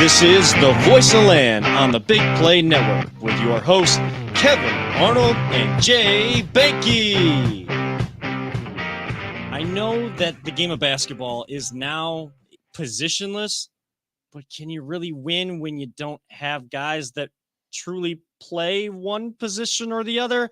This is the Voice of Land on the Big Play Network with your hosts, Kevin Arnold and Jay Banky. I know that the game of basketball is now positionless, but can you really win when you don't have guys that truly play one position or the other?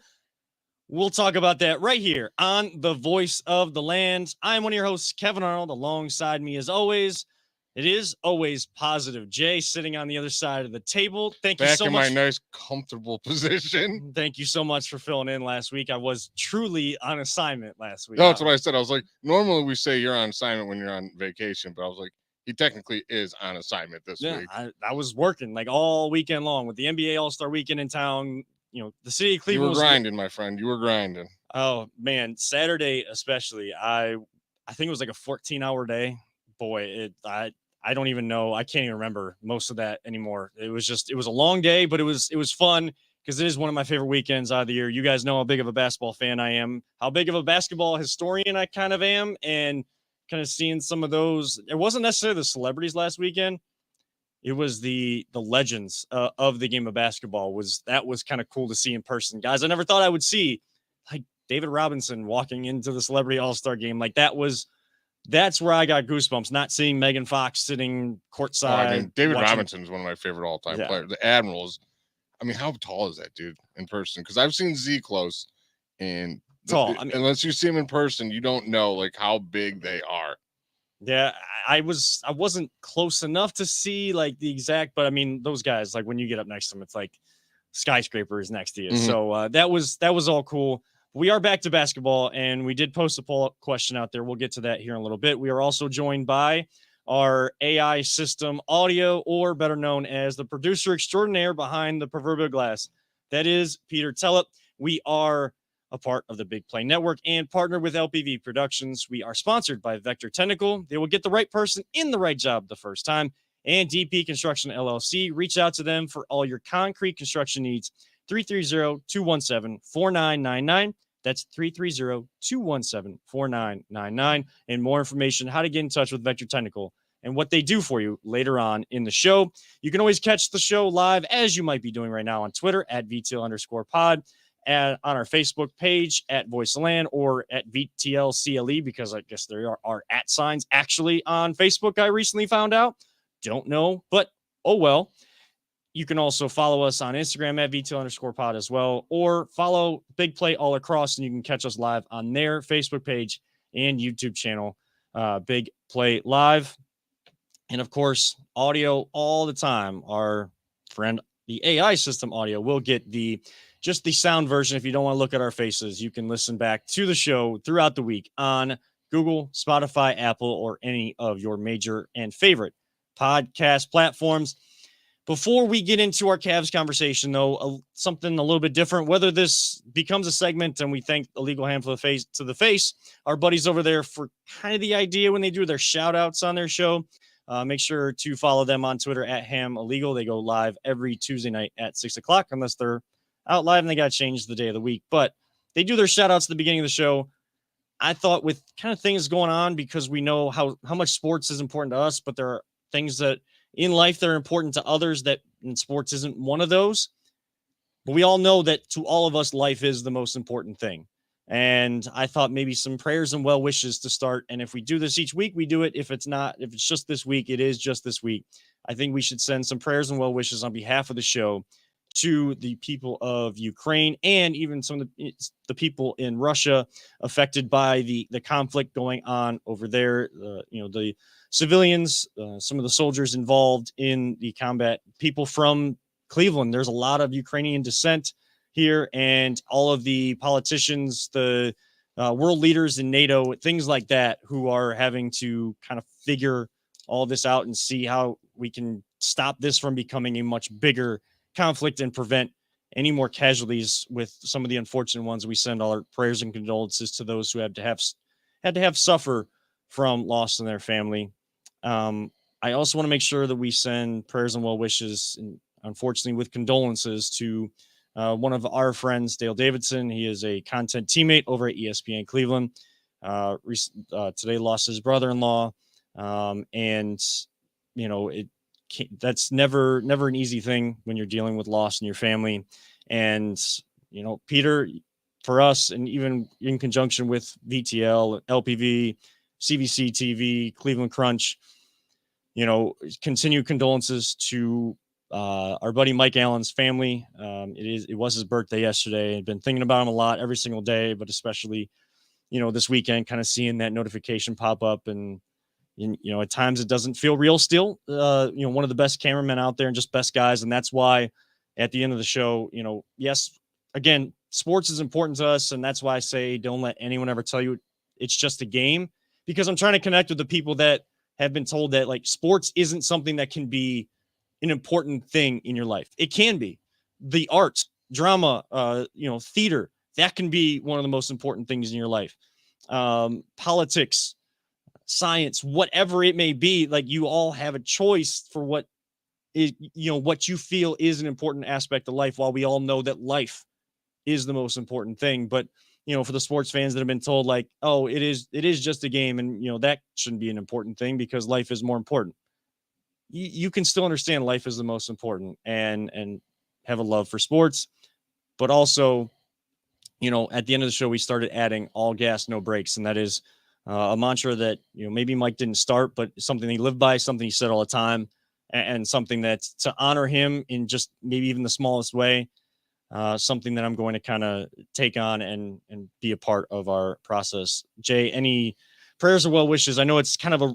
We'll talk about that right here on the Voice of the Land. I'm one of your hosts, Kevin Arnold. Alongside me, as always, it is always Positive Jay sitting on the other side of the table. Thank you so much. Back in my nice, comfortable position. Thank you so much for filling in last week. I was truly on assignment last week. No, that's what I said. I was like, normally we say you're on assignment when you're on vacation, but I was like, he technically is on assignment this week. I was working like all weekend long with the NBA All-Star Weekend in town. You know, the city of Cleveland. You were grinding, my friend. You were grinding. Oh man, Saturday especially. I think it was like a 14-hour day. Boy, I don't even know. I can't even remember most of that anymore. It was a long day, but it was fun because it is one of my favorite weekends out of the year. You guys know how big of a basketball fan I am, how big of a basketball historian I kind of am, and kind of seeing some of those. It wasn't necessarily the celebrities last weekend. It was the legends of the game of basketball. That was kind of cool to see in person, guys. I never thought I would see like David Robinson walking into the Celebrity All-Star game. Like that's where I got goosebumps, not seeing Megan Fox sitting courtside. David Robinson is one of my favorite all-time players. The Admirals. How tall is that dude in person? Because I've seen Z close, and tall. Unless you see him in person, you don't know like how big they are. Yeah, I wasn't close enough to see like the exact, but those guys, like when you get up next to them, it's like skyscrapers next to you. Mm-hmm. So that was all cool. We are back to basketball, and we did post a poll question out there. We'll get to that here in a little bit. We are also joined by our AI system audio, or better known as the producer extraordinaire behind the proverbial glass. That is Peter Tellep. We are a part of the Big Play Network and partner with LPV Productions. We are sponsored by Vector Technical. They will get the right person in the right job the first time. And DP Construction LLC. Reach out to them for all your concrete construction needs. 330-217-4999. That's 330-217-4999. And more information, how to get in touch with Vector Technical and what they do for you later on in the show. You can always catch the show live, as you might be doing right now, on Twitter at VTL_pod, and on our Facebook page at Voice of Land, or at VTLCLE, because I guess there are @ signs actually on Facebook, I recently found out. Don't know, but oh well. You can also follow us on Instagram at VTL_pod as well, or follow Big Play all across, and you can catch us live on their Facebook page and YouTube channel, Big Play Live. And of course, audio all the time. Our friend, the AI system audio, will get just the sound version. If you don't want to look at our faces, you can listen back to the show throughout the week on Google, Spotify, Apple, or any of your major and favorite podcast platforms. Before we get into our Cavs conversation, though, something a little bit different. Whether this becomes a segment, and we thank Illegal Handful of Face to the Face, our buddies over there, for kind of the idea when they do their shout outs on their show. Make sure to follow them on Twitter at Ham Illegal. They go live every Tuesday night at 6:00, unless they're out live and they got changed the day of the week. But they do their shout outs at the beginning of the show. I thought, with kind of things going on, because we know how much sports is important to us, but there are things that in life that are important to others, that in sports isn't one of those. But we all know that to all of us, life is the most important thing. And I thought maybe some prayers and well wishes to start. And if we do this each week, we do it. If it's just this week, it is just this week. I think we should send some prayers and well wishes on behalf of the show to the people of Ukraine, and even some of the people in Russia affected by the conflict going on over there. The civilians, some of the soldiers involved in the combat, people from Cleveland. There's a lot of Ukrainian descent here, and all of the politicians, the world leaders in NATO, things like that, who are having to kind of figure all this out and see how we can stop this from becoming a much bigger conflict and prevent any more casualties with some of the unfortunate ones. We send all our prayers and condolences to those who had to have suffer from loss in their family. I also want to make sure that we send prayers and well wishes, and unfortunately with condolences, to one of our friends, Dale Davidson. He is a content teammate over at ESPN Cleveland. Today lost his brother-in-law, and it that's never an easy thing when you're dealing with loss in your family. And, Peter, for us, and even in conjunction with VTL, LPV, CVC TV, Cleveland Crunch, continue condolences to our buddy Mike Allen's family. It was his birthday yesterday. I've been thinking about him a lot every single day, but especially, this weekend, kind of seeing that notification pop up. And at times it doesn't feel real still. One of the best cameramen out there and just best guys. And that's why at the end of the show, yes, again, sports is important to us. And that's why I say, don't let anyone ever tell you it's just a game, because I'm trying to connect with the people that have been told that like sports isn't something that can be an important thing in your life. It can be. The arts, drama, theater, that can be one of the most important things in your life. Politics, science, whatever it may be, like you all have a choice for what is, what you feel is an important aspect of life, while we all know that life is the most important thing. But, for the sports fans that have been told like, oh, it is just a game. And, that shouldn't be an important thing because life is more important. You can still understand life is the most important and have a love for sports, but also, at the end of the show, we started adding all gas, no brakes. And that is a mantra that, maybe Mike didn't start, but something he lived by, something he said all the time, and something that's to honor him in just maybe even the smallest way. Something that I'm going to kind of take on and be a part of our process. Jay, any prayers or well wishes? I know it's kind of a,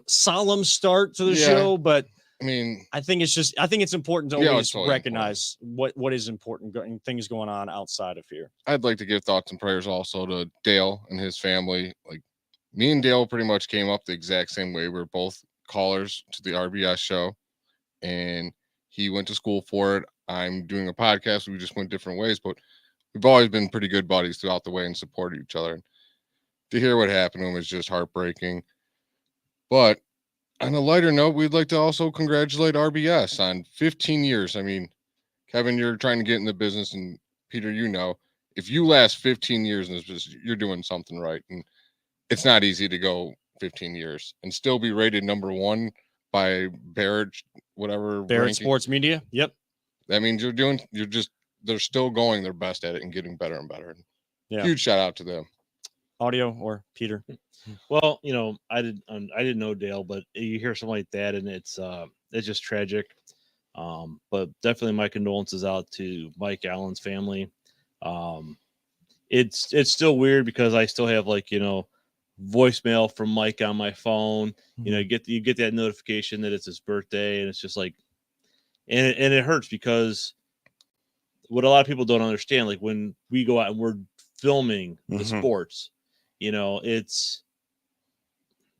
solemn start to the show, but I mean, I think it's important to always totally recognize what is important and things going on outside of here. I'd like to give thoughts and prayers also to Dale and his family. Like me and Dale pretty much came up the exact same way. We're both callers to the RBS show, and he went to school for it. I'm doing a podcast. We just went different ways, but we've always been pretty good buddies throughout the way and supported each other. And to hear what happened to him is just heartbreaking. But on a lighter note, we'd like to also congratulate RBS on 15 years. I mean, Kevin, you're trying to get in the business, and Peter, if you last 15 years in this business, you're doing something right. And it's not easy to go 15 years and still be rated number one by Barrett ranking. Sports Media. Yep. That means they're still going their best at it and getting better and better. Yeah. Huge shout out to them. Audio or Peter? Well, I didn't know Dale, but you hear something like that and it's just tragic. But definitely my condolences out to Mike Allen's family. It's still weird because I still have voicemail from Mike on my phone. Mm-hmm. You get that notification that it's his birthday, and it's just like, and it hurts because what a lot of people don't understand, like when we go out and we're filming the Mm-hmm. sports,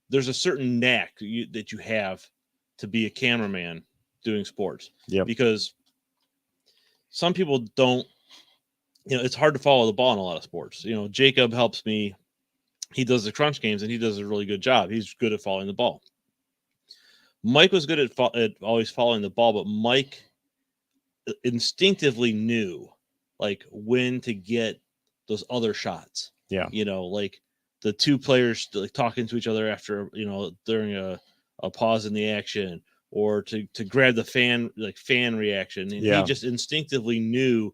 there's a certain knack that you have to be a cameraman doing sports. Yeah. Because some people don't, it's hard to follow the ball in a lot of sports. Jacob helps me. He does the crunch games and he does a really good job. He's good at following the ball. Mike was good at always following the ball, but Mike instinctively knew like when to get those other shots. Yeah. Like the two players like talking to each other after, during a pause in the action, or to grab the fan reaction. And he just instinctively knew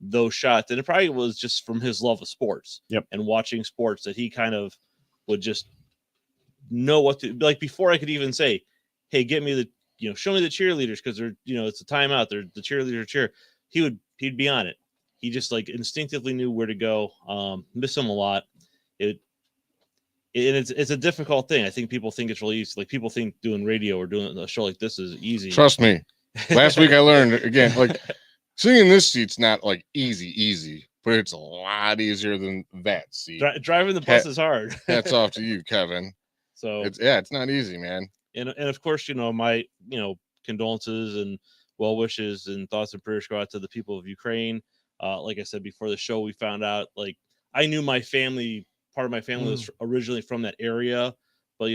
those shots. And it probably was just from his love of sports and watching sports that he kind of would just know what to, like, before I could even say, hey, get me show me the cheerleaders, because they're, it's a timeout. They're the cheerleader cheer. He'd be on it. He just like instinctively knew where to go. Miss him a lot. It's a difficult thing. I think people think it's really easy. Like people think doing radio or doing a show like this is easy. Trust me. Last week I learned again, like sitting in this seat's not like easy, but it's a lot easier than that seat. Driving the bus is hard. Hats off to you, Kevin. So it's not easy, man. And of course, my condolences and well wishes and thoughts and prayers go out to the people of Ukraine. Like I said before the show, we found out, like, I knew part of my family was originally from that area, but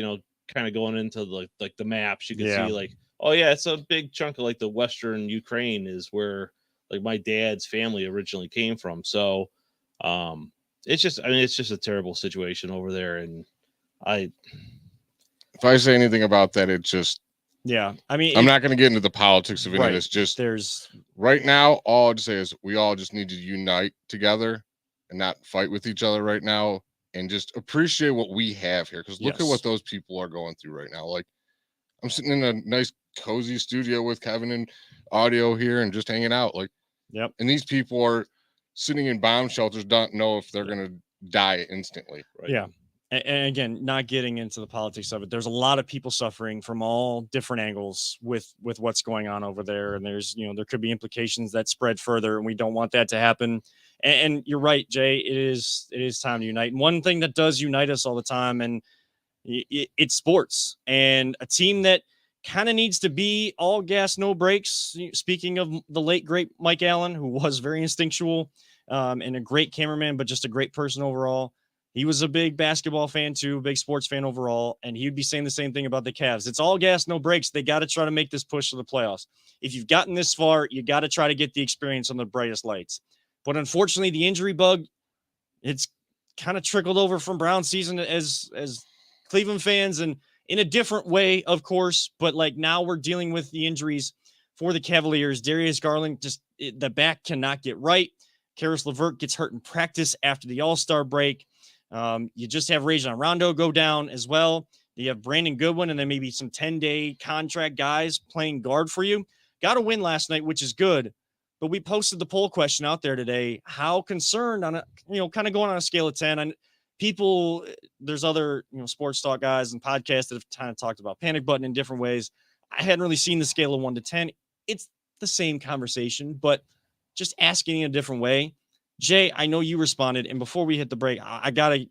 kind of going into like the maps, you can see like, oh yeah, it's a big chunk of like the Western Ukraine is where like my dad's family originally came from. So it's just a terrible situation over there. And if I say anything about that, it's just Yeah. I mean, I'm not going to get into the politics of any right. of this. Just there's right now, all I'd say is we all just need to unite together and not fight with each other right now and just appreciate what we have here. Because look at what those people are going through right now. Like, I'm sitting in a nice, cozy studio with Kevin and audio here and just hanging out. Like, Yep. And these people are sitting in bomb shelters, don't know if they're going to die instantly. Right? Yeah. And again, not getting into the politics of it, there's a lot of people suffering from all different angles with what's going on over there. And there's, there could be implications that spread further, and we don't want that to happen. And you're right, Jay, it is time to unite. And one thing that does unite us all the time, and it's sports, and a team that kind of needs to be all gas, no brakes. Speaking of the late, great Mike Allen, who was very instinctual and a great cameraman, but just a great person overall. He was a big basketball fan too, big sports fan overall, and he'd be saying the same thing about the Cavs. It's all gas, no brakes. They got to try to make this push to the playoffs. If you've gotten this far, you got to try to get the experience on the brightest lights. But unfortunately, the injury bug, it's kind of trickled over from Brown season as Cleveland fans, and in a different way, of course. But like now we're dealing with the injuries for the Cavaliers. Darius Garland, the back cannot get right. Karis LeVert gets hurt in practice after the All-Star break. You just have Rajon Rondo go down as well. You have Brandon Goodwin and then maybe some 10-day contract guys playing guard for you. Got a win last night, which is good. But we posted the poll question out there today. How concerned on kind of going on a scale of 10? And people, there's other, sports talk guys and podcasts that have kind of talked about panic button in different ways. I hadn't really seen the scale of 1 to 10. It's the same conversation, but just asking in a different way. Jay, I know you responded, and before we hit the break, I gotta,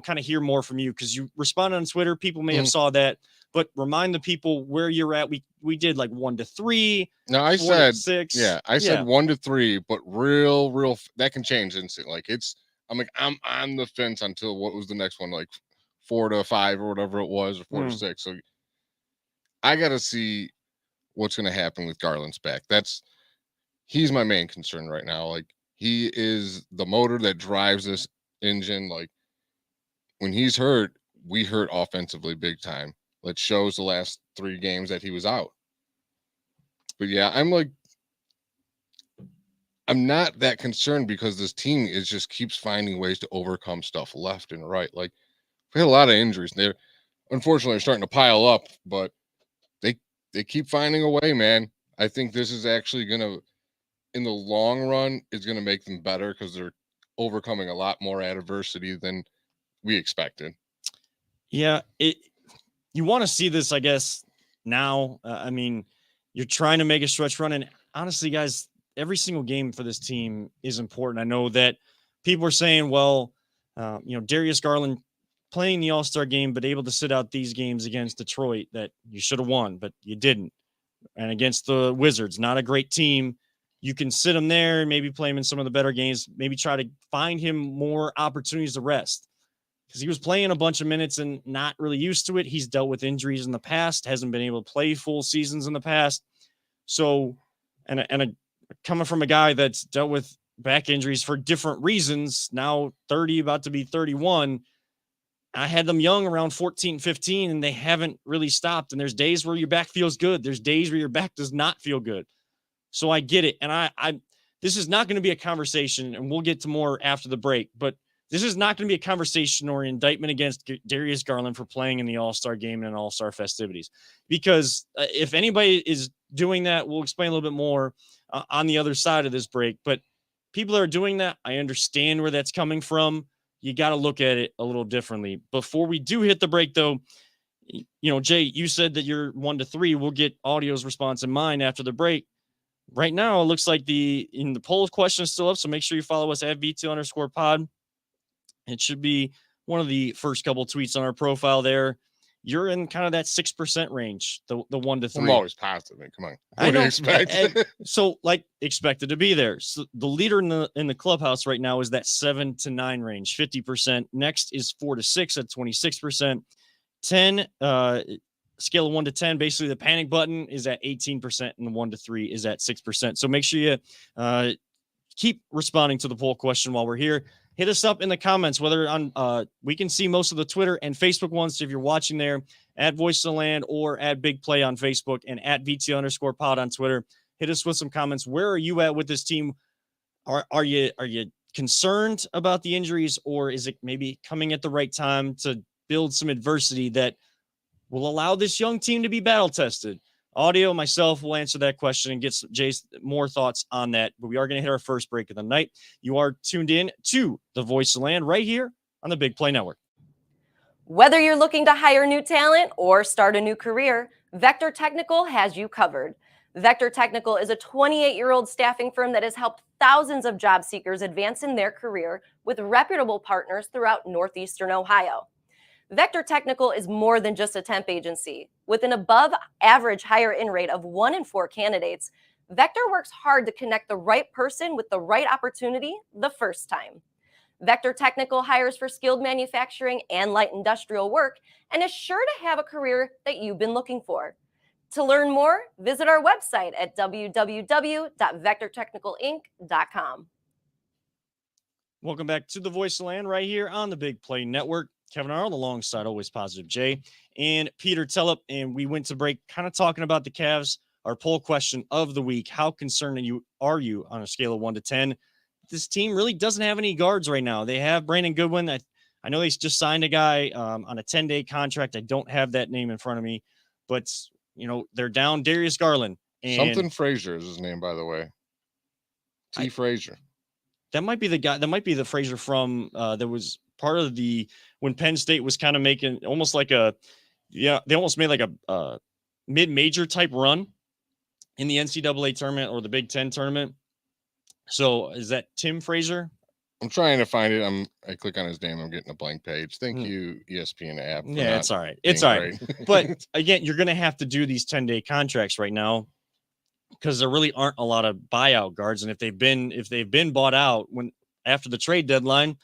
kind of hear more from you because you responded on Twitter. People may have saw that, but remind the people where you're at. We did like 1 to 3. No, I said 6. Yeah, I said 1 to 3, but real that can change instantly. Like I'm on the fence until what was the next one, like 4 to 5 or whatever it was, or 4 to 6. So I gotta see what's gonna happen with Garland's back. He's my main concern right now. Like, he is the motor that drives this engine. Like, when he's hurt, we hurt offensively big time. It shows the last 3 games that he was out. But yeah, I'm not that concerned because this team just keeps finding ways to overcome stuff left and right. Like, we had a lot of injuries. They're unfortunately starting to pile up, but they keep finding a way, man. I think this is actually gonna, in the long run, is going to make them better because they're overcoming a lot more adversity than we expected. Yeah, you want to see this, I guess, now. I mean, you're trying to make a stretch run, and honestly, guys, every single game for this team is important. I know that people are saying, well, Darius Garland playing the All-Star game, but able to sit out these games against Detroit that you should have won, but you didn't. And against the Wizards, not a great team. You can sit him there and maybe play him in some of the better games, maybe try to find him more opportunities to rest because he was playing a bunch of minutes and not really used to it. He's dealt with injuries in the past, hasn't been able to play full seasons in the past. So, and coming from a guy that's dealt with back injuries for different reasons, now 30, about to be 31, I had them young around 14, 15, and they haven't really stopped. And there's days where your back feels good. There's days where your back does not feel good. So I get it. And I this is not going to be a conversation, and we'll get to more after the break, but this is not going to be a conversation or an indictment against Darius Garland for playing in the All-Star game and All-Star festivities. Because if anybody is doing that, we'll explain a little bit more on the other side of this break. But people that are doing that, I understand where that's coming from. You got to look at it a little differently. Before we do hit the break, though, Jay, you said that you're 1 to 3. We'll get Audio's response in mine after the break. Right now, it looks like the poll question is still up, so make sure you follow us at VT_pod. It should be one of the first couple tweets on our profile there. You're in kind of that 6% range, the 1 to 3. I'm always positive, man. Come on. What do you expect? So, expected to be there. So the leader in the clubhouse right now is that 7 to 9 range, 50%. Next is 4 to 6 at 26%. 10, scale of 1 to 10, basically the panic button is at 18%, and the 1 to 3 is at 6%. So make sure you keep responding to the poll question while we're here. Hit us up in the comments, whether on we can see most of the Twitter and Facebook ones if you're watching there at Voice of the Land or at Big Play on Facebook and at VT_pod on Twitter. Hit us with some comments. Where are you at with this team? Are you concerned about the injuries, or is it maybe coming at the right time to build some adversity that will allow this young team to be battle tested? Audio, myself will answer that question and get Jay's more thoughts on that. But we are going to hit our first break of the night. You are tuned in to the Voice of the Land right here on the Big Play Network. Whether you're looking to hire new talent or start a new career, Vector Technical has you covered. Vector Technical is a 28-year-old staffing firm that has helped thousands of job seekers advance in their career with reputable partners throughout Northeastern Ohio. Vector Technical is more than just a temp agency. With an above-average hire-in rate of 1 in 4 candidates, Vector works hard to connect the right person with the right opportunity the first time. Vector Technical hires for skilled manufacturing and light industrial work and is sure to have a career that you've been looking for. To learn more, visit our website at www.vectortechnicalinc.com. Welcome back to the Voice of the Land right here on the Big Play Network. Kevin Arnold alongside Always Positive Jay and Peter Tellup. And we went to break kind of talking about the Cavs. Our poll question of the week: how concerned are you on a scale of 1 to 10? This team really doesn't have any guards right now. They have Brandon Goodwin. I know they just signed a guy on a 10-day contract. I don't have that name in front of me, but they're down Darius Garland. And something Frazier is his name, by the way. Frazier. That might be the guy. That might be the Frazier from that was part of when Penn State was kind of making almost like they almost made like a mid-major type run in the NCAA tournament or the Big Ten tournament. So is that Tim Frazier? I'm trying to find it. I click on his name. I'm getting a blank page. Thank you, ESPN app. Yeah, it's all right. It's all right. But again, you're going to have to do these 10-day contracts right now because there really aren't a lot of buyout guards. And if they've been bought out after the trade deadline,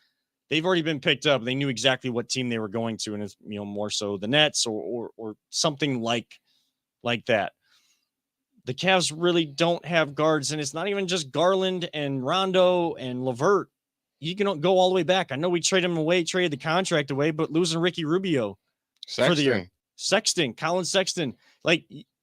they've already been picked up. They knew exactly what team they were going to, and it's more so the Nets or something like that. The Cavs really don't have guards, and it's not even just Garland and Rondo and LeVert. You can go all the way back. I know we traded the contract away, but losing Ricky Rubio for the year, Colin Sexton,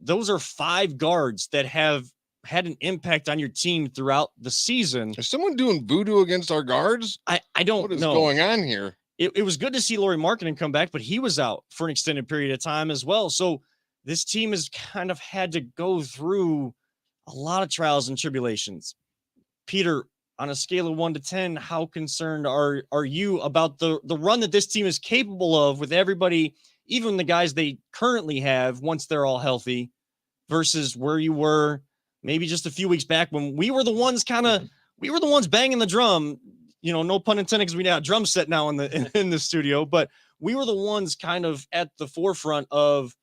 those are 5 guards that have had an impact on your team throughout the season. Is someone doing voodoo against our guards? I don't know. What is going on here? It was good to see Lauri Markkanen come back, but he was out for an extended period of time as well. So this team has kind of had to go through a lot of trials and tribulations. Peter, on a scale of 1 to 10, how concerned are you about the run that this team is capable of with everybody, even the guys they currently have once they're all healthy, versus where you were maybe just a few weeks back when we were the ones banging the drum, no pun intended, because we got a drum set now in the studio, but we were the ones kind of at the forefront of,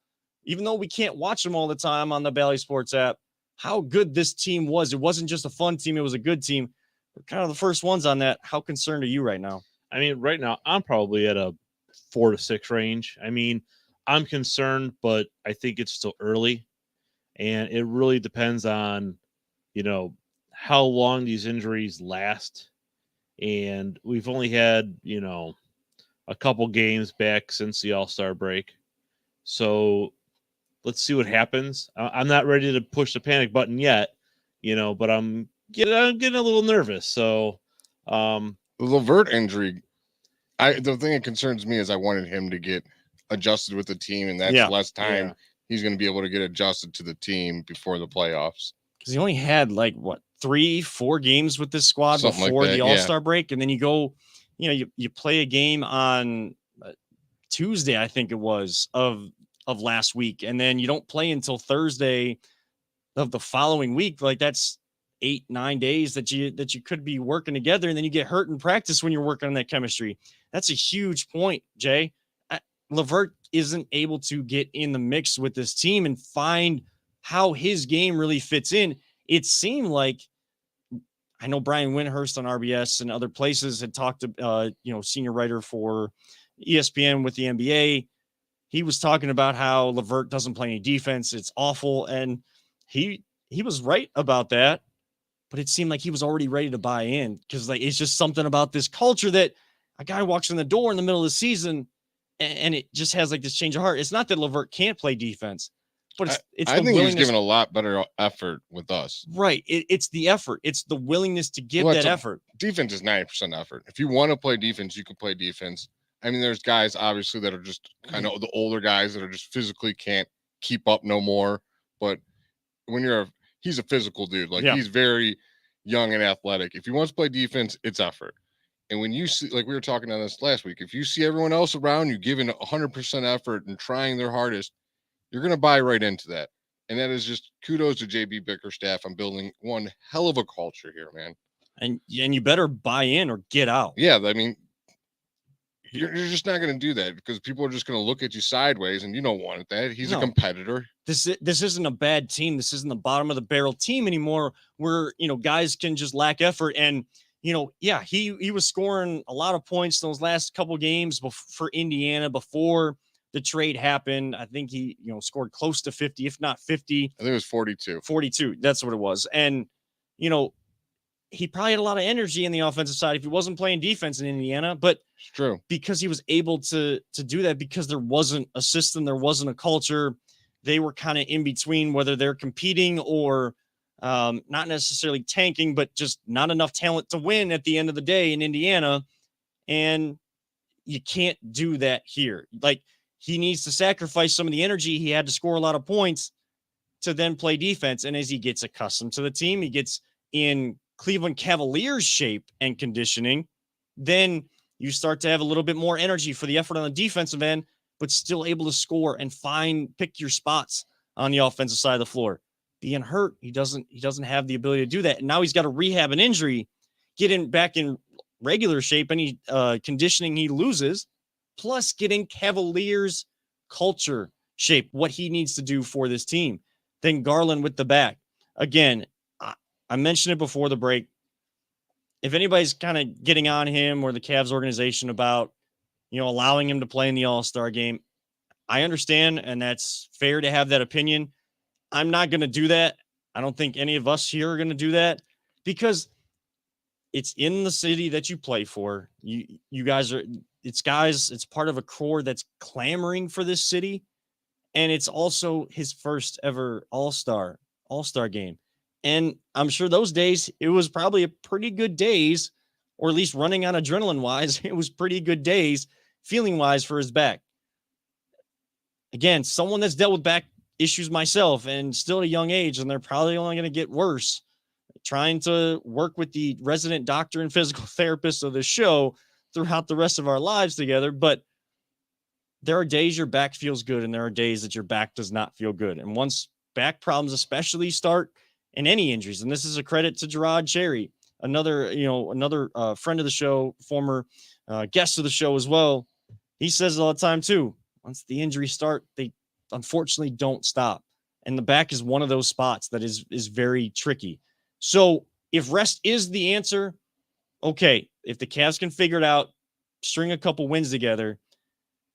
even though we can't watch them all the time on the Bally Sports app, how good this team was. It wasn't just a fun team. It was a good team. We're kind of the first ones on that. How concerned are you right now? I mean, right now I'm probably at a 4 to 6 range. I mean, I'm concerned, but I think it's still early. And it really depends on, how long these injuries last. And we've only had, a couple games back since the All-Star break. So let's see what happens. I'm not ready to push the panic button yet, but I'm getting a little nervous. So the LeVert injury, the thing that concerns me is I wanted him to get adjusted with the team, and that's less time. Yeah. He's going to be able to get adjusted to the team before the playoffs. Because he only had 3-4 games with this squad before the All-Star break. And then you go, you play a game on Tuesday, I think it was, of last week. And then you don't play until Thursday of the following week. That's 8-9 days that you could be working together. And then you get hurt in practice when you're working on that chemistry. That's a huge point, Jay. LeVert isn't able to get in the mix with this team and find how his game really fits in. It seemed like, I know Brian Windhurst on RBS and other places had talked to, senior writer for ESPN with the NBA. He was talking about how LeVert doesn't play any defense. It's awful. And he was right about that, but it seemed like he was already ready to buy in because it's just something about this culture that a guy walks in the door in the middle of the season and it just has like this change of heart. It's not that LeVert can't play defense, but it's I the think he's willingness. given a lot better effort with us. Right. It's the effort. It's the willingness to give that effort. Defense is 90% effort. If you want to play defense, you can play defense. I mean, there's guys obviously that are just kind of the older guys that are just physically can't keep up no more. But when he's a physical dude. Like he's very young and athletic. If he wants to play defense, it's effort. And when you see, like we were talking on this last week, if you see everyone else around you giving 100% effort and trying their hardest, you're going to buy right into that. And that is just kudos to JB Bickerstaff on building one hell of a culture here, man. And you better buy in or get out. Yeah, I mean, you're just not going to do that because people are just going to look at you sideways, and you don't want that. He's a competitor. This isn't a bad team. This isn't the bottom of the barrel team anymore where, guys can just lack effort. And, he was scoring a lot of points those last couple games for Indiana before the trade happened. I think he, scored close to 50, if not 50. I think it was 42. 42. That's what it was. And, he probably had a lot of energy in the offensive side if he wasn't playing defense in Indiana, but it's true because he was able to do that because there wasn't a system, there wasn't a culture. They were kind of in between whether they're competing or not necessarily tanking, but just not enough talent to win at the end of the day in Indiana. And you can't do that here. Like he needs to sacrifice some of the energy he had to score a lot of points to then play defense. And as he gets accustomed to the team, he gets in Cleveland Cavaliers shape and conditioning, then you start to have a little bit more energy for the effort on the defensive end, but still able to score and pick your spots on the offensive side of the floor. Being hurt, he doesn't have the ability to do that. And now he's got to rehab an injury, get back in regular shape, any conditioning he loses, plus getting Cavaliers culture shape, what he needs to do for this team. Then Garland with the back. Again, I mentioned it before the break. If anybody's kind of getting on him or the Cavs organization about, allowing him to play in the All-Star game, I understand, and that's fair to have that opinion. I'm not going to do that. I don't think any of us here are going to do that because it's in the city that you play for. You guys are, it's part of a core that's clamoring for this city. And it's also his first ever All-Star game. And I'm sure those days, it was probably a pretty good days, or at least running on adrenaline wise, it was pretty good days, feeling wise for his back. Again, someone that's dealt with back issues myself and still at a young age, and they're probably only going to get worse. Trying to work with the resident doctor and physical therapist of the show throughout the rest of our lives together. But there are days your back feels good, and there are days that your back does not feel good. And once back problems especially start, and any injuries. And this is a credit to Gerard Cherry, another friend of the show, former guest of the show as well. He says it all the time too. Once the injuries start, they unfortunately don't stop. And the back is one of those spots that is very tricky. So if rest is the answer, okay, if the Cavs can figure it out, string a couple wins together.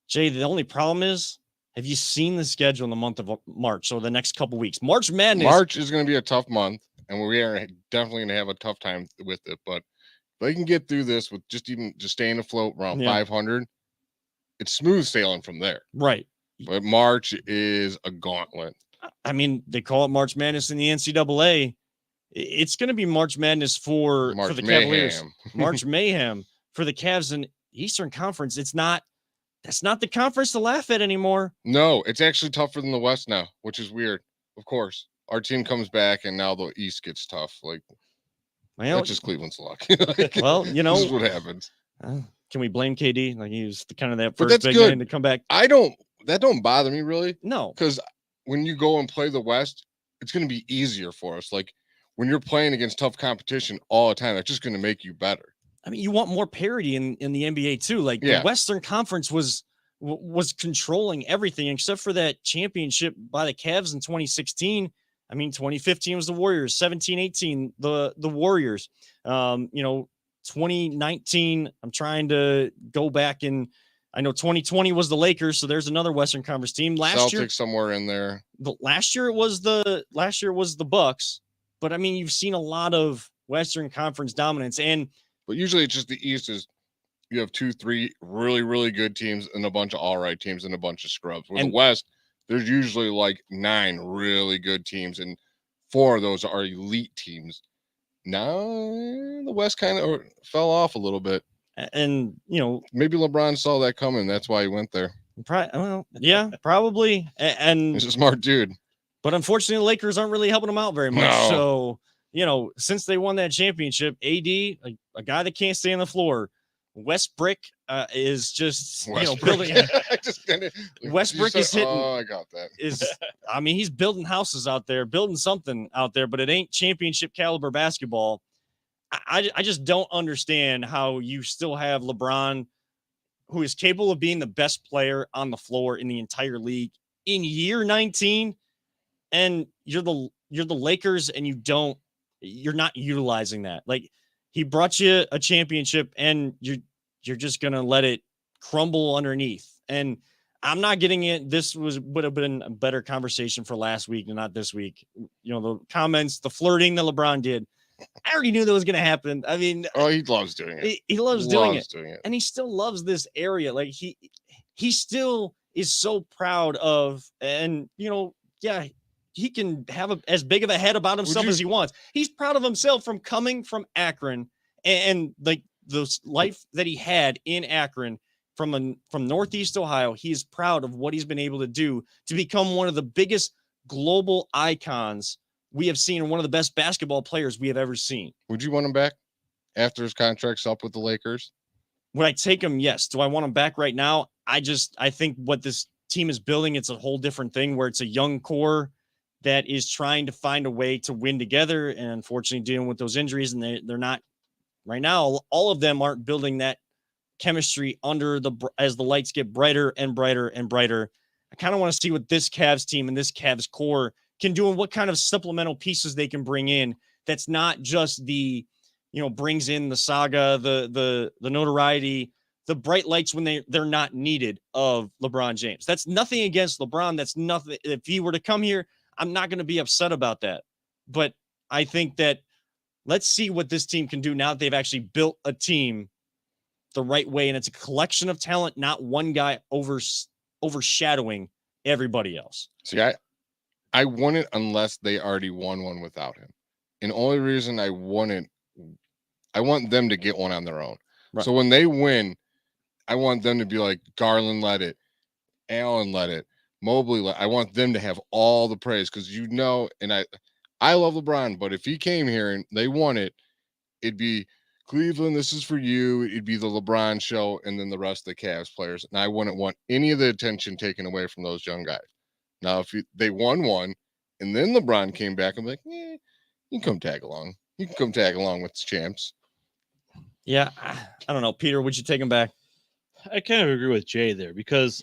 Jay, the only problem is, have you seen the schedule in the month of March or the next couple weeks? March Madness. March is going to be a tough month, and we are definitely going to have a tough time with it. But if they can get through this with just staying afloat around 500, it's smooth sailing from there. Right. But March is a gauntlet. I mean, they call it March Madness in the NCAA. It's going to be March Madness for the Cavaliers. March Mayhem for the Cavs in Eastern Conference. That's not the conference to laugh at anymore. No, it's actually tougher than the West now, which is weird. Of course, our team comes back, and now the East gets tough. That's just Cleveland's luck. Well, this is what happens. Can we blame KD? Like he was kind of that first big man to come back. That don't bother me really. No, because when you go and play the West, it's going to be easier for us. Like when you're playing against tough competition all the time, it's just going to make you better. I mean, you want more parity in the NBA too. Like the Western Conference was controlling everything except for that championship by the Cavs in 2016. I mean, 2015 was the Warriors, 17-18, the Warriors. 2019, I'm trying to go back, and I know 2020 was the Lakers, so there's another Western Conference team. Last year, Celtics somewhere in there. Last year it was the Bucks, but I mean, you've seen a lot of Western Conference dominance, but usually it's just the East is, you have 2-3 really, really good teams and a bunch of all right teams and a bunch of scrubs. Where And- the West, there's usually like 9 really good teams, and 4 of those are elite teams. Now the West kind of fell off a little bit. And, you know, maybe LeBron saw that coming. That's why he went there. well, yeah, probably. And He's a smart dude. But unfortunately, the Lakers aren't really helping him out very much. No. So, you know, since they won that championship, AD, a guy that can't stay on the floor, Westbrook is just, building. Westbrook is hitting. Oh, I got that. I mean, he's building houses out there, building something out there, but it ain't championship caliber basketball. I just don't understand how you still have LeBron, who is capable of being the best player on the floor in the entire league in year 19. And you're the Lakers, and you're not utilizing that. Like, he brought you a championship, and you're just gonna let it crumble underneath. And I'm not getting it. This would have been a better conversation for last week and not this week. You know, the comments, the flirting that LeBron did. I already knew that was gonna happen. I mean, he loves doing it. He loves doing it, and he still loves this area. Like he still is so proud of, and yeah. He can have as big of a head about himself as he wants. He's proud of himself from coming from Akron and like the life that he had in Akron from Northeast Ohio. He's proud of what he's been able to do to become one of the biggest global icons we have seen and one of the best basketball players we have ever seen. Would you want him back after his contract's up with the Lakers? Would I take him? Yes. Do I want him back right now? I think what this team is building, it's a whole different thing where it's a young core that is trying to find a way to win together, and unfortunately dealing with those injuries, and they're not right now. All of them aren't building that chemistry as the lights get brighter and brighter and brighter. I kind of want to see what this Cavs team and this Cavs core can do, and what kind of supplemental pieces they can bring in. That's not just brings in the saga, the notoriety, the bright lights when they're not needed of LeBron James. That's nothing against LeBron. That's nothing. If he were to come here, I'm not going to be upset about that. But I think that let's see what this team can do now that they've actually built a team the right way. And it's a collection of talent, not one guy overshadowing everybody else. See, I want it unless they already won one without him. And the only reason I want them to get one on their own. Right. So when they win, I want them to be like, Garland led it, Allen led it, Mobley. I want them to have all the praise because and I love LeBron, but if he came here and they won it, it'd be Cleveland, this is for you. It'd be the LeBron show, and then the rest of the Cavs players. And I wouldn't want any of the attention taken away from those young guys. Now, if they won one, and then LeBron came back, I'm like, you can come tag along. You can come tag along with the champs. Yeah, I don't know, Peter. Would you take him back? I kind of agree with Jay there because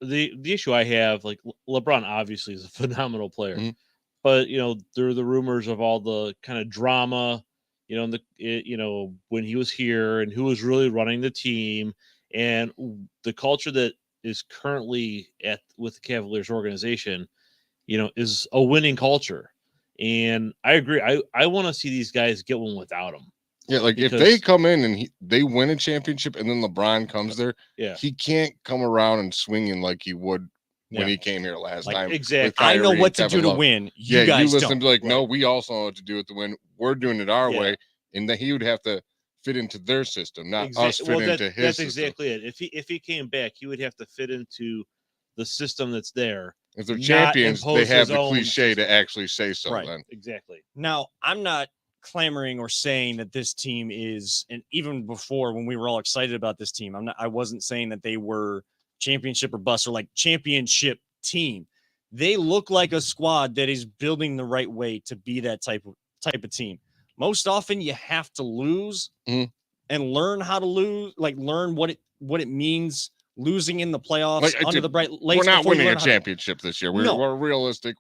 the issue I have, like LeBron obviously is a phenomenal player, but there are the rumors of all the kind of drama, when he was here and who was really running the team, and the culture that is currently with the Cavaliers organization, is a winning culture. And I agree. I want to see these guys get one without him. Yeah, like if they come in and they win a championship and then LeBron comes there, he can't come around and swinging like he would when he came here last time. Exactly. I know what to do to win. You guys listen don't. And be like, no, we also know what to do with the win. We're doing it our way. And then he would have to fit into their system, not us fit into his That's system. exactly it. If he came back, he would have to fit into the system that's there. If they're champions, they have the cliche to actually say so. Right. Then Exactly. Now, I'm not clamoring or saying that this team is, and even before when we were all excited about this team, I wasn't saying that they were championship or bust or like championship team. They look like a squad that is building the right way to be that type of team. Most often you have to lose and learn how to lose, like learn what it means losing in the playoffs under the bright lights. We're not winning a championship this year. We're realistic.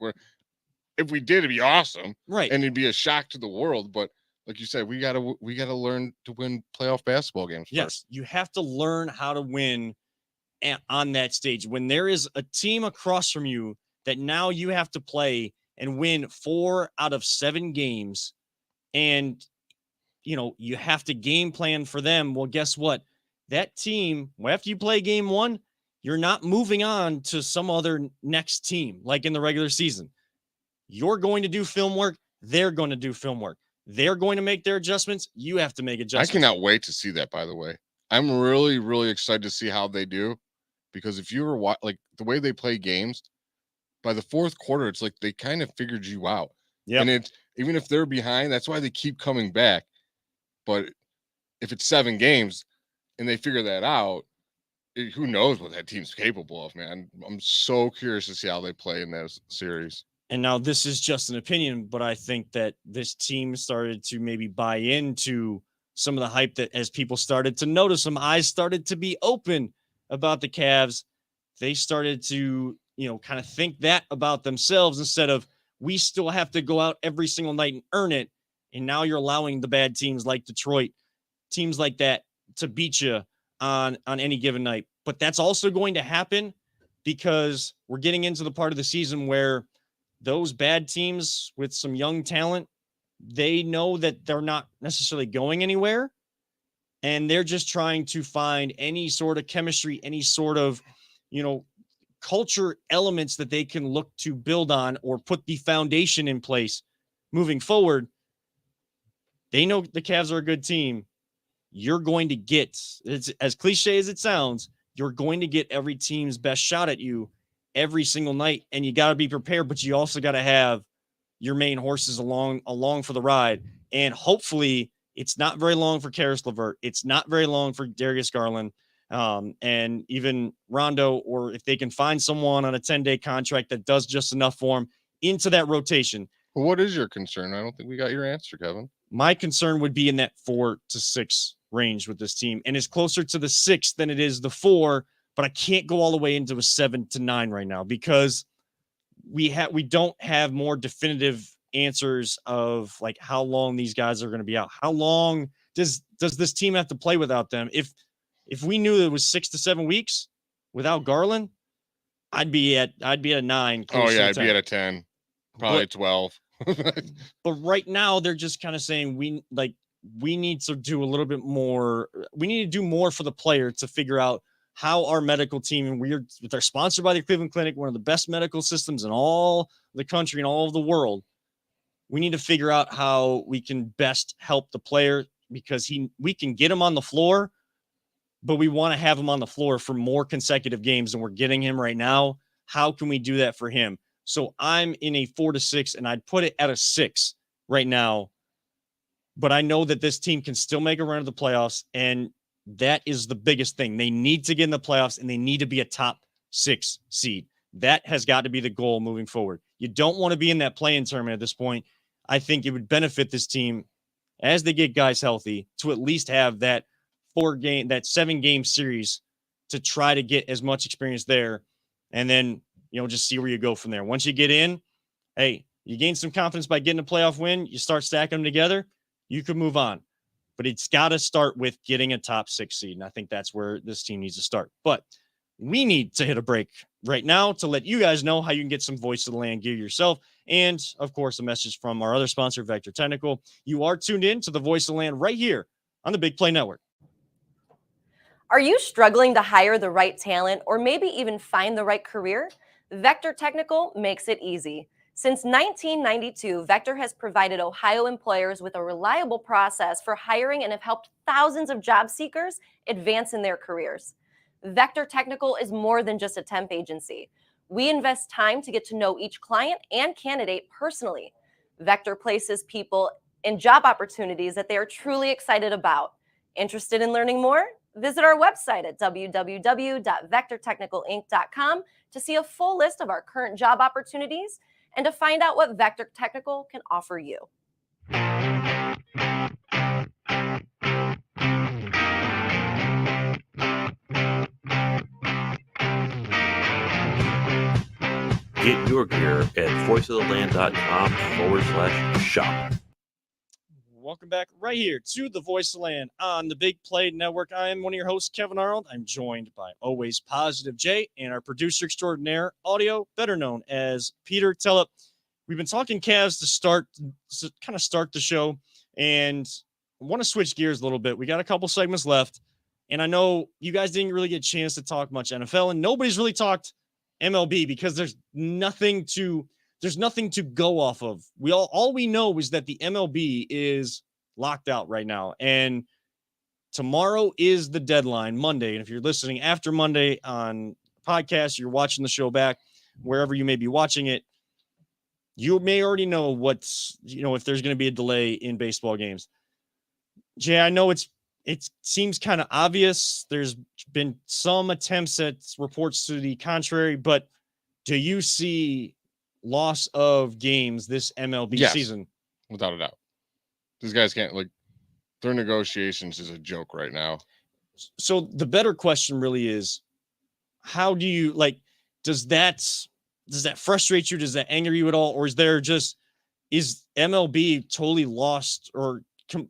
If we did, it'd be awesome, right? And it'd be a shock to the world. But like you said, we gotta learn to win playoff basketball games. Yes, first. You have to learn how to win on that stage. When there is a team across from you that now you have to play and win 4 out of 7 games, and you have to game plan for them. Well, guess what? That team, after you play game one, you're not moving on to some other next team like in the regular season. You're going to do film work. They're going to do film work. They're going to make their adjustments. You have to make adjustments. I cannot wait to see that, by the way. I'm really, really excited to see how they do, because if you were like the way they play games, by the fourth quarter, it's like they kind of figured you out. Yeah. And it's even if they're behind, that's why they keep coming back. But if it's 7 games and they figure that out, who knows what that team's capable of, man. I'm so curious to see how they play in that series. And now this is just an opinion, but I think that this team started to maybe buy into some of the hype that as people started to notice them, eyes started to be open about the Cavs. They started to, kind of think that about themselves instead of we still have to go out every single night and earn it. And now you're allowing the bad teams like Detroit, teams like that to beat you on any given night. But that's also going to happen because we're getting into the part of the season where those bad teams with some young talent, they know that they're not necessarily going anywhere. And they're just trying to find any sort of chemistry, any sort of, culture elements that they can look to build on or put the foundation in place moving forward. They know the Cavs are a good team. You're going to get, it's as cliche as it sounds, you're going to get every team's best shot at you every single night. And you got to be prepared, but you also got to have your main horses along for the ride. And hopefully it's not very long for Karis LeVert. It's not very long for Darius Garland. And even Rondo, or if they can find someone on a 10-day contract that does just enough for him into that rotation. Well, what is your concern? I don't think we got your answer, Kevin. My concern would be in that 4 to 6 range with this team, and it's closer to the 6 than it is the 4, but I can't go all the way into a 7 to 9 right now because we don't have more definitive answers of like how long these guys are going to be out. How long does this team have to play without them? If we knew it was 6 to 7 weeks without Garland, I'd be at a 9. Oh yeah, I'd be at a 10, probably 12. But right now they're just kind of saying we need to do a little bit more. We need to do more for the player to figure out how our medical team, and they're sponsored by the Cleveland Clinic, one of the best medical systems in all the country and all of the world. We need to figure out how we can best help the player because we can get him on the floor, but we want to have him on the floor for more consecutive games than we're getting him right now. How can we do that for him? So I'm in a 4 to 6, and I'd put it at a 6 right now. But I know that this team can still make a run of the playoffs, and that is the biggest thing. They need to get in the playoffs, and they need to be a top 6 seed. That has got to be the goal moving forward. You don't want to be in that play-in tournament at this point. I think it would benefit this team as they get guys healthy to at least have that 7-game series to try to get as much experience there. And then, just see where you go from there. Once you get in, hey, you gain some confidence by getting a playoff win. You start stacking them together. You can move on. But it's got to start with getting a top 6 seed. And I think that's where this team needs to start. But we need to hit a break right now to let you guys know how you can get some voice of the land gear yourself. And, of course, a message from our other sponsor, Vector Technical. You are tuned in to the Voice of the Land right here on the Big Play Network. Are you struggling to hire the right talent or maybe even find the right career? Vector Technical makes it easy. Since 1992, Vector has provided Ohio employers with a reliable process for hiring and have helped thousands of job seekers advance in their careers. Vector Technical is more than just a temp agency. We invest time to get to know each client and candidate personally. Vector places people in job opportunities that they are truly excited about. Interested in learning more? Visit our website at www.vectortechnicalinc.com to see a full list of our current job opportunities and to find out what Vector Technical can offer you. Get your gear at voiceoftheland.com/shop. Welcome back right here to the Voice of the Land on the Big Play Network. I am one of your hosts, Kevin Arnold. I'm joined by always positive Jay and our producer extraordinaire, audio, better known as Peter Tellep. We've been talking Cavs to start the show, and want to switch gears a little bit. We got a couple segments left, and I know you guys didn't really get a chance to talk much NFL, and nobody's really talked MLB because there's nothing to go off of. All we know is that the MLB is locked out right now, and tomorrow is the deadline, Monday. And if you're listening after Monday on podcast, you're watching the show back wherever you may be watching it, you may already know if there's going to be a delay in baseball games. Jay, I know it seems kind of obvious. There's been some attempts at reports to the contrary, but do you see loss of games this MLB season? Without a doubt. These guys can't, their negotiations is a joke right now. So the better question really is, how do you does that frustrate you? Does that anger you at all? Or is MLB totally lost or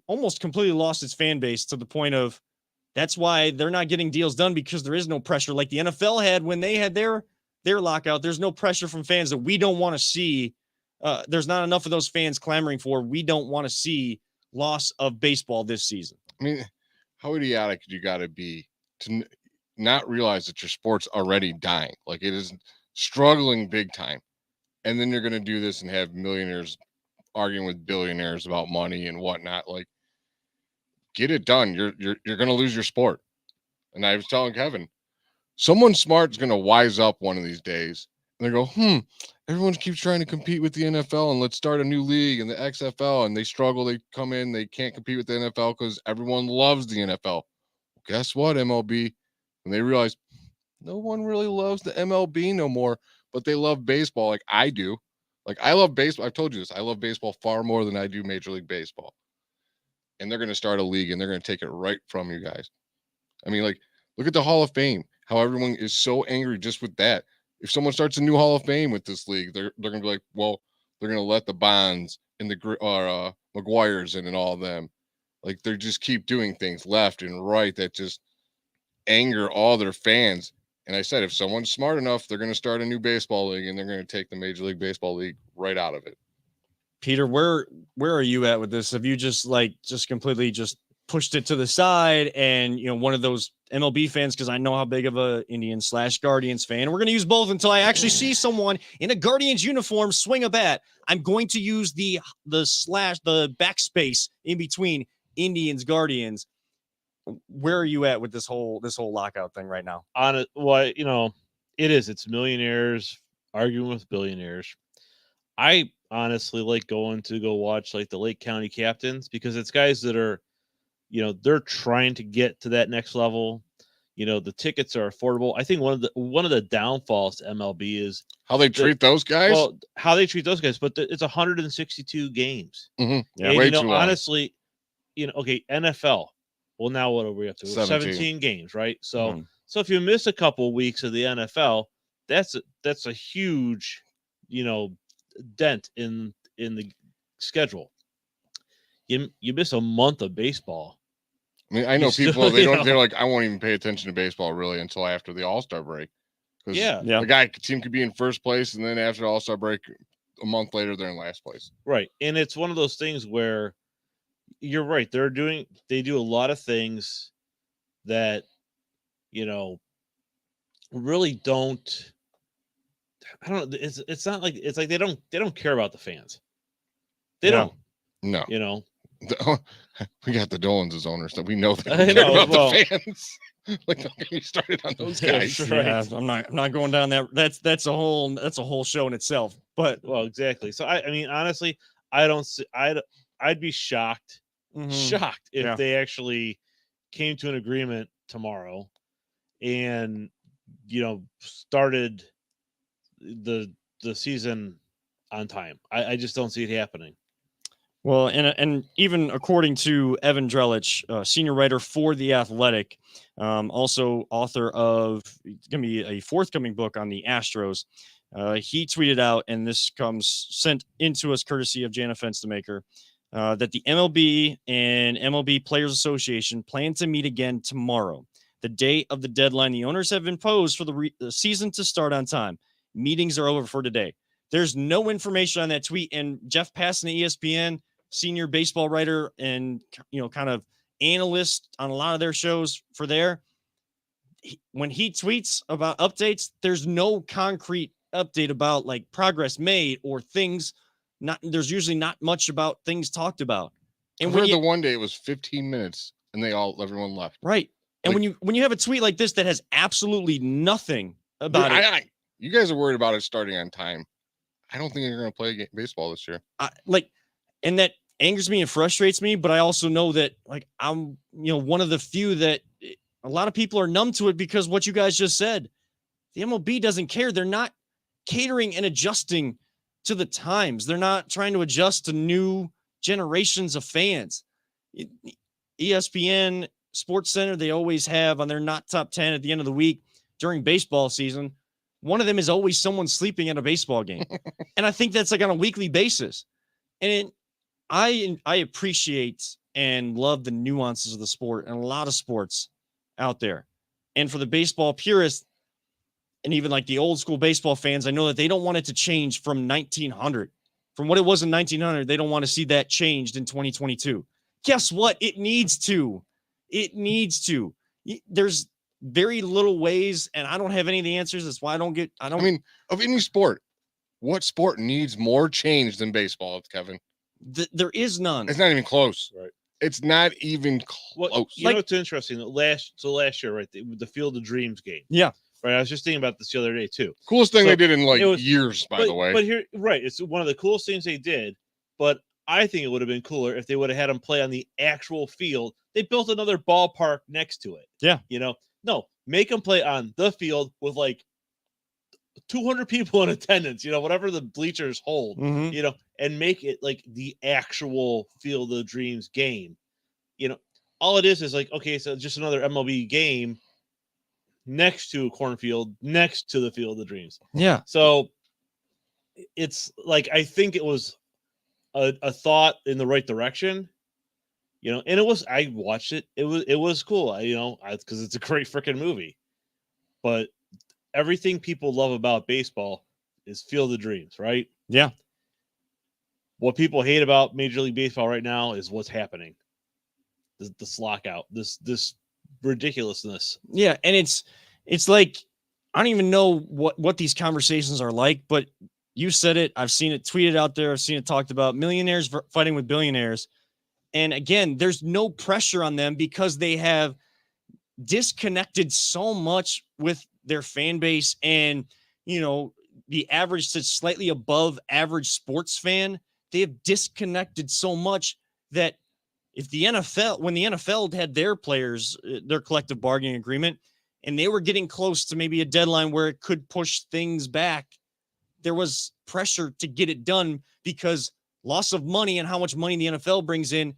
almost completely lost its fan base to the point of that's why they're not getting deals done, because there is no pressure like the NFL had when they had their lockout. There's no pressure from fans that we don't want to see. There's not enough of those fans clamoring for, we don't want to see loss of baseball this season. I mean, how idiotic you got to be to not realize that your sport's already dying. It is struggling big time. And then you're going to do this and have millionaires arguing with billionaires about money and whatnot. Get it done. You're going to lose your sport. And I was telling Kevin, someone smart is going to wise up one of these days. And they go, everyone keeps trying to compete with the NFL and let's start a new league and the XFL, and they struggle. They come in, they can't compete with the NFL because everyone loves the NFL. Well, guess what, MLB? And they realize no one really loves the MLB no more, but they love baseball like I do. I love baseball. I've told you this. I love baseball far more than I do Major League Baseball. And they're going to start a league and they're going to take it right from you guys. I mean, look at the Hall of Fame, how everyone is so angry just with that. If someone starts a new Hall of Fame with this league, they're going to be like, well, they're going to let the Bonds and the McGuires in and all of them. They just keep doing things left and right that just anger all their fans. And I said, if someone's smart enough, they're going to start a new baseball league and they're going to take the Major League Baseball league right out of it. Peter, where are you at with this? Have you just completely just pushed it to the side and, one of those MLB fans, because I know how big of a Indians/Guardians fan. We're going to use both until I actually see someone in a Guardians uniform swing a bat. I'm going to use the backspace in between Indians, Guardians. Where are you at with this whole lockout thing right now? It's millionaires arguing with billionaires. I honestly like going to go watch the Lake County Captains, because it's guys that are, they're trying to get to that next level. The tickets are affordable. I think one of the downfalls to MLB is how they treat those guys. Well, how they treat those guys, but it's 162 games. Mm-hmm. Yeah, and, honestly, NFL. Well, now what are we up to? 17 games, right? So, So if you miss a couple of weeks of the NFL, that's a huge, dent in the schedule. You miss a month of baseball. I mean, I know people they're like, I won't even pay attention to baseball really until after the All-Star break. The team could be in first place, and then after the All-Star break, a month later they're in last place. Right, and it's one of those things where you're right. They do a lot of things that, really don't. I don't know. It's not like they don't care about the fans. They don't. No. We got the Dolans as owners, so we know they don't care about the fans. Don't get me started on those guys. Right. Yeah, I'm not going down that. That's a whole show in itself. But exactly. So I mean, honestly, I don't see. I'd be shocked if they actually came to an agreement tomorrow and started the season on time. I just don't see it happening. Well, and even according to Evan Drelich, senior writer for The Athletic, also author of it's going to be a forthcoming book on the Astros, he tweeted out, and this comes sent into us courtesy of Jana Fenstemaker, that the MLB and MLB Players Association plan to meet again tomorrow, the day of the deadline the owners have imposed for the season to start on time. Meetings are over for today. There's no information on that tweet, and Jeff Passan at ESPN senior baseball writer and, kind of analyst on a lot of their shows for there. When he tweets about updates, there's no concrete update about like progress made or things. There's usually not much about things talked about. And the one day it was 15 minutes and everyone left. Right. And when you have a tweet like this that has absolutely nothing about it, you guys are worried about it starting on time. I don't think you're going to play baseball this year. And that angers me and frustrates me. But I also know that I'm one of the few that a lot of people are numb to it because what you guys just said, the MLB doesn't care. They're not catering and adjusting to the times. They're not trying to adjust to new generations of fans. ESPN, Sports Center, they always have on their not top 10 at the end of the week during baseball season. One of them is always someone sleeping at a baseball game. And I think that's like on a weekly basis. And I appreciate and love the nuances of the sport and a lot of sports out there. And for the baseball purists and even like the old school baseball fans, I know that they don't want it to change from 1900. From what it was in 1900, they don't want to see that changed in 2022. Guess what? It needs to. It needs to. There's very little ways, and I don't have any of the answers. That's why I mean, of any sport, what sport needs more change than baseball, Kevin? There is none. It's not even close. Right. It's not even close. Well, you know, it's interesting. Last year, right, the Field of Dreams game. Yeah. Right. I was just thinking about this the other day too. Coolest thing they did in years, by the way. But here, right, it's one of the coolest things they did. But I think it would have been cooler if they would have had them play on the actual field. They built another ballpark next to it. Yeah. No, make them play on the field with like 200 people in attendance, whatever the bleachers hold, and make it like the actual Field of Dreams game. All it is like, okay, so just another MLB game next to a cornfield, next to the Field of Dreams. Yeah. So it's like, I think it was a thought in the right direction, and I watched it. It was cool. Because it's a great freaking movie, but everything people love about baseball is Field of Dreams, right? Yeah. What people hate about Major League Baseball right now is what's happening. This lockout, this ridiculousness. Yeah, and it's like, I don't even know what these conversations are like, but you said it. I've seen it tweeted out there. I've seen it talked about, millionaires fighting with billionaires. And again, there's no pressure on them because they have disconnected so much with their fan base and, the average to slightly above average sports fan. They have disconnected so much that when the NFL had their players, their collective bargaining agreement, and they were getting close to maybe a deadline where it could push things back, there was pressure to get it done because loss of money and how much money the NFL brings in,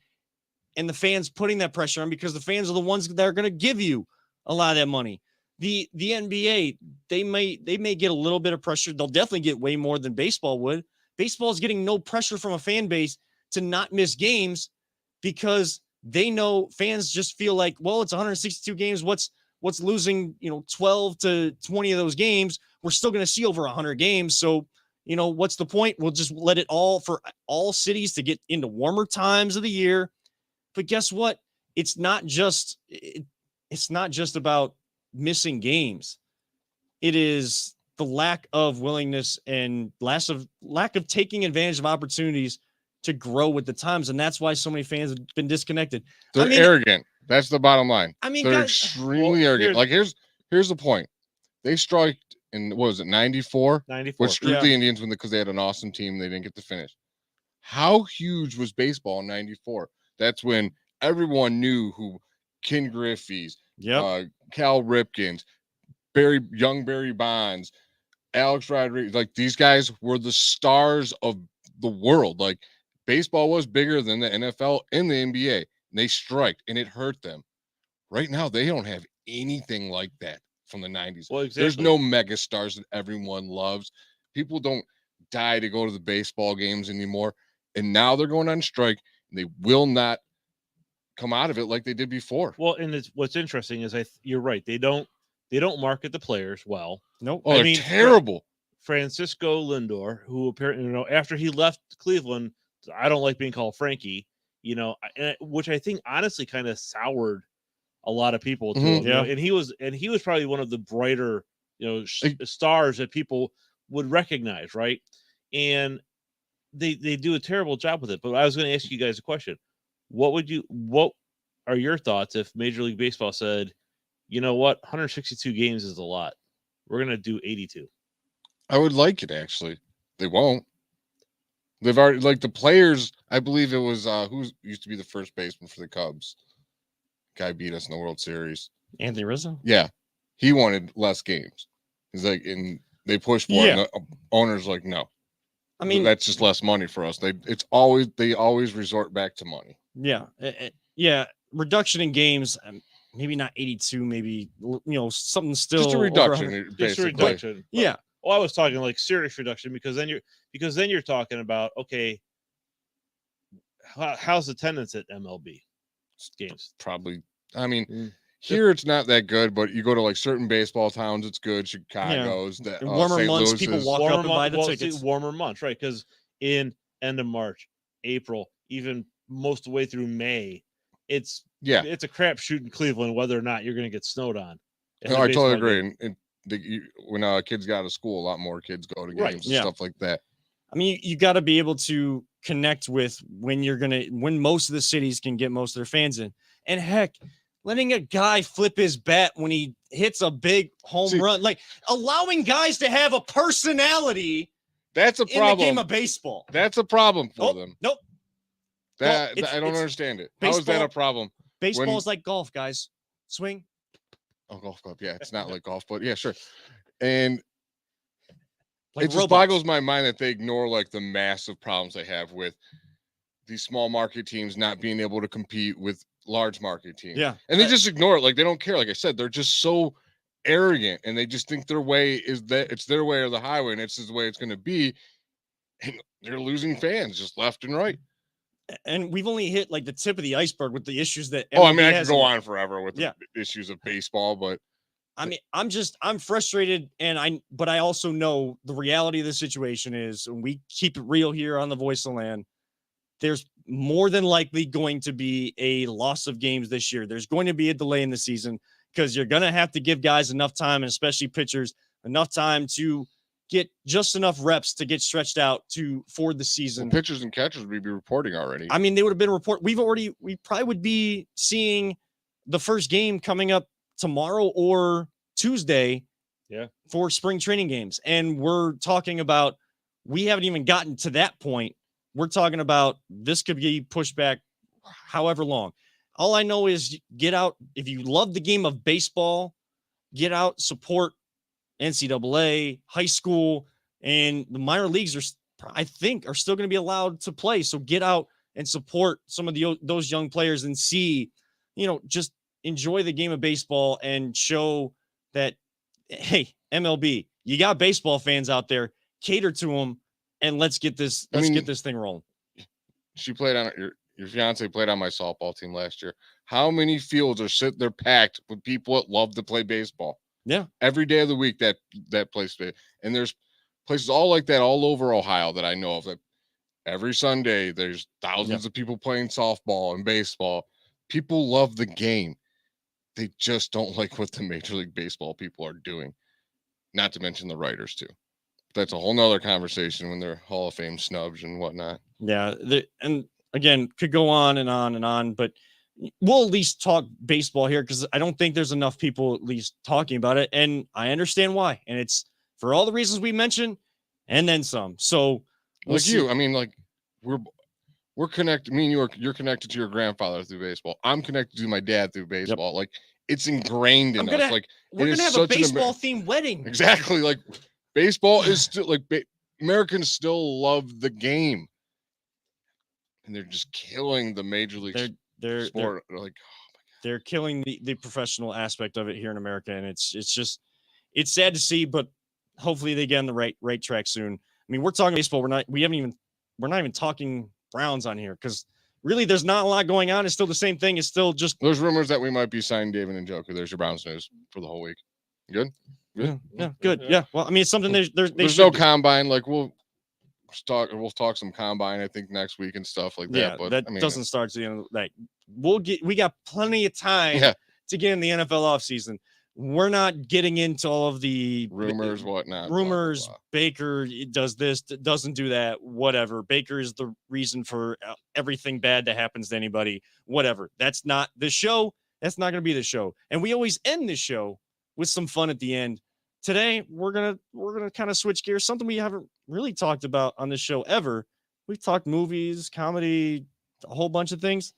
and the fans putting that pressure on because the fans are the ones that are going to give you a lot of that money. The NBA, they may get a little bit of pressure. They'll definitely get way more than baseball would. Baseball is getting no pressure from a fan base to not miss games because they know fans just feel like, well, it's 162 games. What's losing, 12 to 20 of those games? We're still going to see over 100 games. So, what's the point? We'll just let it all for all cities to get into warmer times of the year. But guess what? It's not just about missing games. It is the lack of willingness and lack of taking advantage of opportunities to grow with the times. And that's why so many fans have been disconnected. They're arrogant. That's the bottom line. They're guys, extremely arrogant. Like here's the point. They striked in, what was it, 94? 94. Which screwed the Indians because they had an awesome team. They didn't get to finish. How huge was baseball in 94? That's when everyone knew who Ken Griffey's, Cal Ripken's, Barry Bonds, Alex Rodriguez. Like these guys were the stars of the world. Like baseball was bigger than the NFL and the NBA. And they striked and it hurt them. Right now, they don't have anything like that from the 90s. Well, exactly. There's no mega stars that everyone loves. People don't die to go to the baseball games anymore. And now they're going on strike and they will not come out of it like they did before. Well, and what's interesting is you're right. They don't market the players well. Nope. Oh, they're terrible. Francisco Lindor, who apparently, after he left Cleveland, I don't like being called Frankie, which I think honestly kind of soured a lot of people to him. Yeah. And he was probably one of the brighter, stars that people would recognize, right? And they do a terrible job with it. But I was going to ask you guys a question. What are your thoughts if Major League Baseball said, you know what, 162 games is a lot. We're going to do 82. I would like it, actually. They won't. They've already, like, the players, I believe it was, who used to be the first baseman for the Cubs? Guy beat us in the World Series. Anthony Rizzo? Yeah. He wanted less games. He's like, and they pushed for it. And the owner's like, no. I mean, that's just less money for us. They always resort back to money. Yeah. Yeah. Reduction in games. Maybe not 82, maybe, something still. Just a reduction, Just a reduction. Yeah. Well, I was talking like serious reduction because then you're talking about, okay, how's attendance at MLB games? Probably. I mean, here it's not that good, but you go to like certain baseball towns, it's good. Chicago's, that warmer St. months, Louis's. people walk up and buy the tickets. Warmer months, right? Because in end of March, April, even most of the way through May, it's a crapshoot in Cleveland whether or not you're going to get snowed on. No, I totally agree. And when kids got out of school, a lot more kids go to games and stuff like that. I mean, you got to be able to connect with when most of the cities can get most of their fans in. And heck, letting a guy flip his bat when he hits a big home run, like allowing guys to have a personality. That's a problem. In the game of baseball. That's a problem for them. Nope. I don't understand it. How is that a problem? Baseball is like golf, guys. Swing. Oh, golf club. Yeah, it's not like golf, but yeah, sure. And like it just boggles my mind that they ignore like the massive problems they have with these small market teams not being able to compete with large market teams. Yeah. And they just ignore it. Like they don't care. Like I said, they're just so arrogant and they just think their way is that it's their way or the highway and it's the way it's going to be. And they're losing fans just left and right. And we've only hit like the tip of the iceberg with the issues that. I mean, I could go on forever with the issues of baseball, but I mean, I'm frustrated, but I also know the reality of the situation is, and we keep it real here on the Voice of Land. There's more than likely going to be a loss of games this year. There's going to be a delay in the season because you're going to have to give guys enough time, and especially pitchers, enough time to get just enough reps to get stretched out for the season. Well, pitchers and catchers would be reporting already. I mean, they would have been we probably would be seeing the first game coming up tomorrow or Tuesday for spring training games. And we're talking about, we haven't even gotten to that point. We're talking about this could be pushed back however long. All I know is get out. If you love the game of baseball, get out, support NCAA, high school, and the minor leagues I think are still going to be allowed to play. So get out and support some of those young players and see, just enjoy the game of baseball and show that, hey, MLB, you got baseball fans out there, cater to them, and let's get this thing rolling. She played on your fiance played on my softball team last year. How many fields are sitting there packed with people that love to play baseball? Yeah. Every day of the week that place. And there's places all like that all over Ohio that I know of. That every Sunday there's thousands of people playing softball and baseball. People love the game. They just don't like what the Major League Baseball people are doing. Not to mention the writers too. That's a whole nother conversation when they're Hall of Fame snubs and whatnot. Yeah. And again, could go on and on and on, but we'll at least talk baseball here because I don't think there's enough people at least talking about it. And I understand why. And it's for all the reasons we mentioned and then some. So I mean, like we're connected. Me and you're connected to your grandfather through baseball. I'm connected to my dad through baseball. Yep. Like it's ingrained in us. Like we're going to have a baseball themed wedding. Exactly. Like baseball is still like Americans still love the game. And they're just killing the Major League sport. They're like, oh my God. They're killing the professional aspect of it here in America. And it's sad to see, but hopefully they get on the right track soon. I mean, we're talking baseball. We're not even talking Browns on here because really there's not a lot going on. It's still the same thing. It's still just there's rumors that we might be signing David and Njoku. There's your Browns news for the whole week. Good. Yeah, good. Yeah. Well, I mean, it's something there's no combine. Like we'll talk some combine, I think, next week and stuff like that. Yeah, But that I mean, doesn't start to the end. Like we got plenty of time Yeah. to get in the NFL offseason. We're not getting into all of the rumors, whatnot, rumors. blah, blah, blah. Baker does this, doesn't do that, whatever. Baker is the reason for everything bad that happens to anybody, whatever. That's not the show. That's not going to be the show. And we always end the show with some fun at the end. Today, we're gonna kind of switch gears. Something we haven't really talked about on this show ever. We've talked movies, comedy, a whole bunch of things.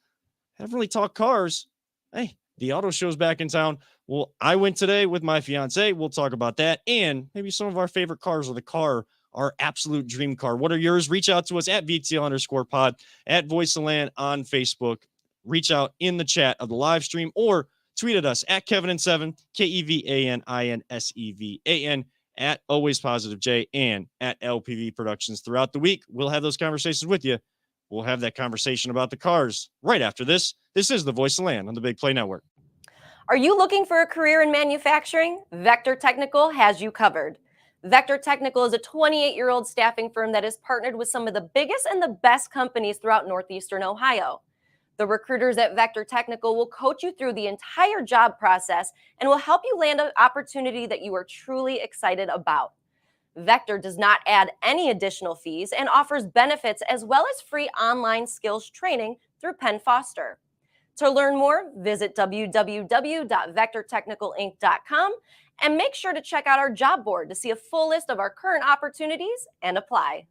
Haven't really talked cars. Hey, the auto show's back in town. Well, I went today with my fiance. We'll talk about that and maybe some of our favorite cars or the car, our absolute dream car. What are yours? Reach out to us at VTL_pod, at Voice of Land on Facebook. Reach out in the chat of the live stream or tweet at us at Kevin7, KEVANINSEVAN, at Always Positive J, and at LPV Productions throughout the week. We'll have those conversations with you. We'll have that conversation about the cars right after this. This is the Voice of Land on the Big Play Network. Are you looking for a career in manufacturing? Vector Technical has you covered. Vector Technical is a 28-year-old staffing firm that is partnered with some of the biggest and the best companies throughout Northeastern Ohio. The recruiters at Vector Technical will coach you through the entire job process and will help you land an opportunity that you are truly excited about. Vector does not add any additional fees and offers benefits as well as free online skills training through Penn Foster. To learn more, visit www.vectortechnicalinc.com and make sure to check out our job board to see a full list of our current opportunities and apply.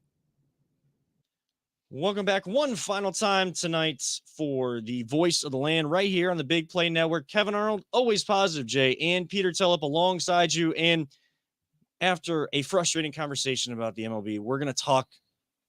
Welcome back one final time tonight for the Voice of the Land right here on the Big Play Network. Kevin Arnold, Always Positive Jay, and Peter Tellup alongside you. And after a frustrating conversation about the MLB, we're going to talk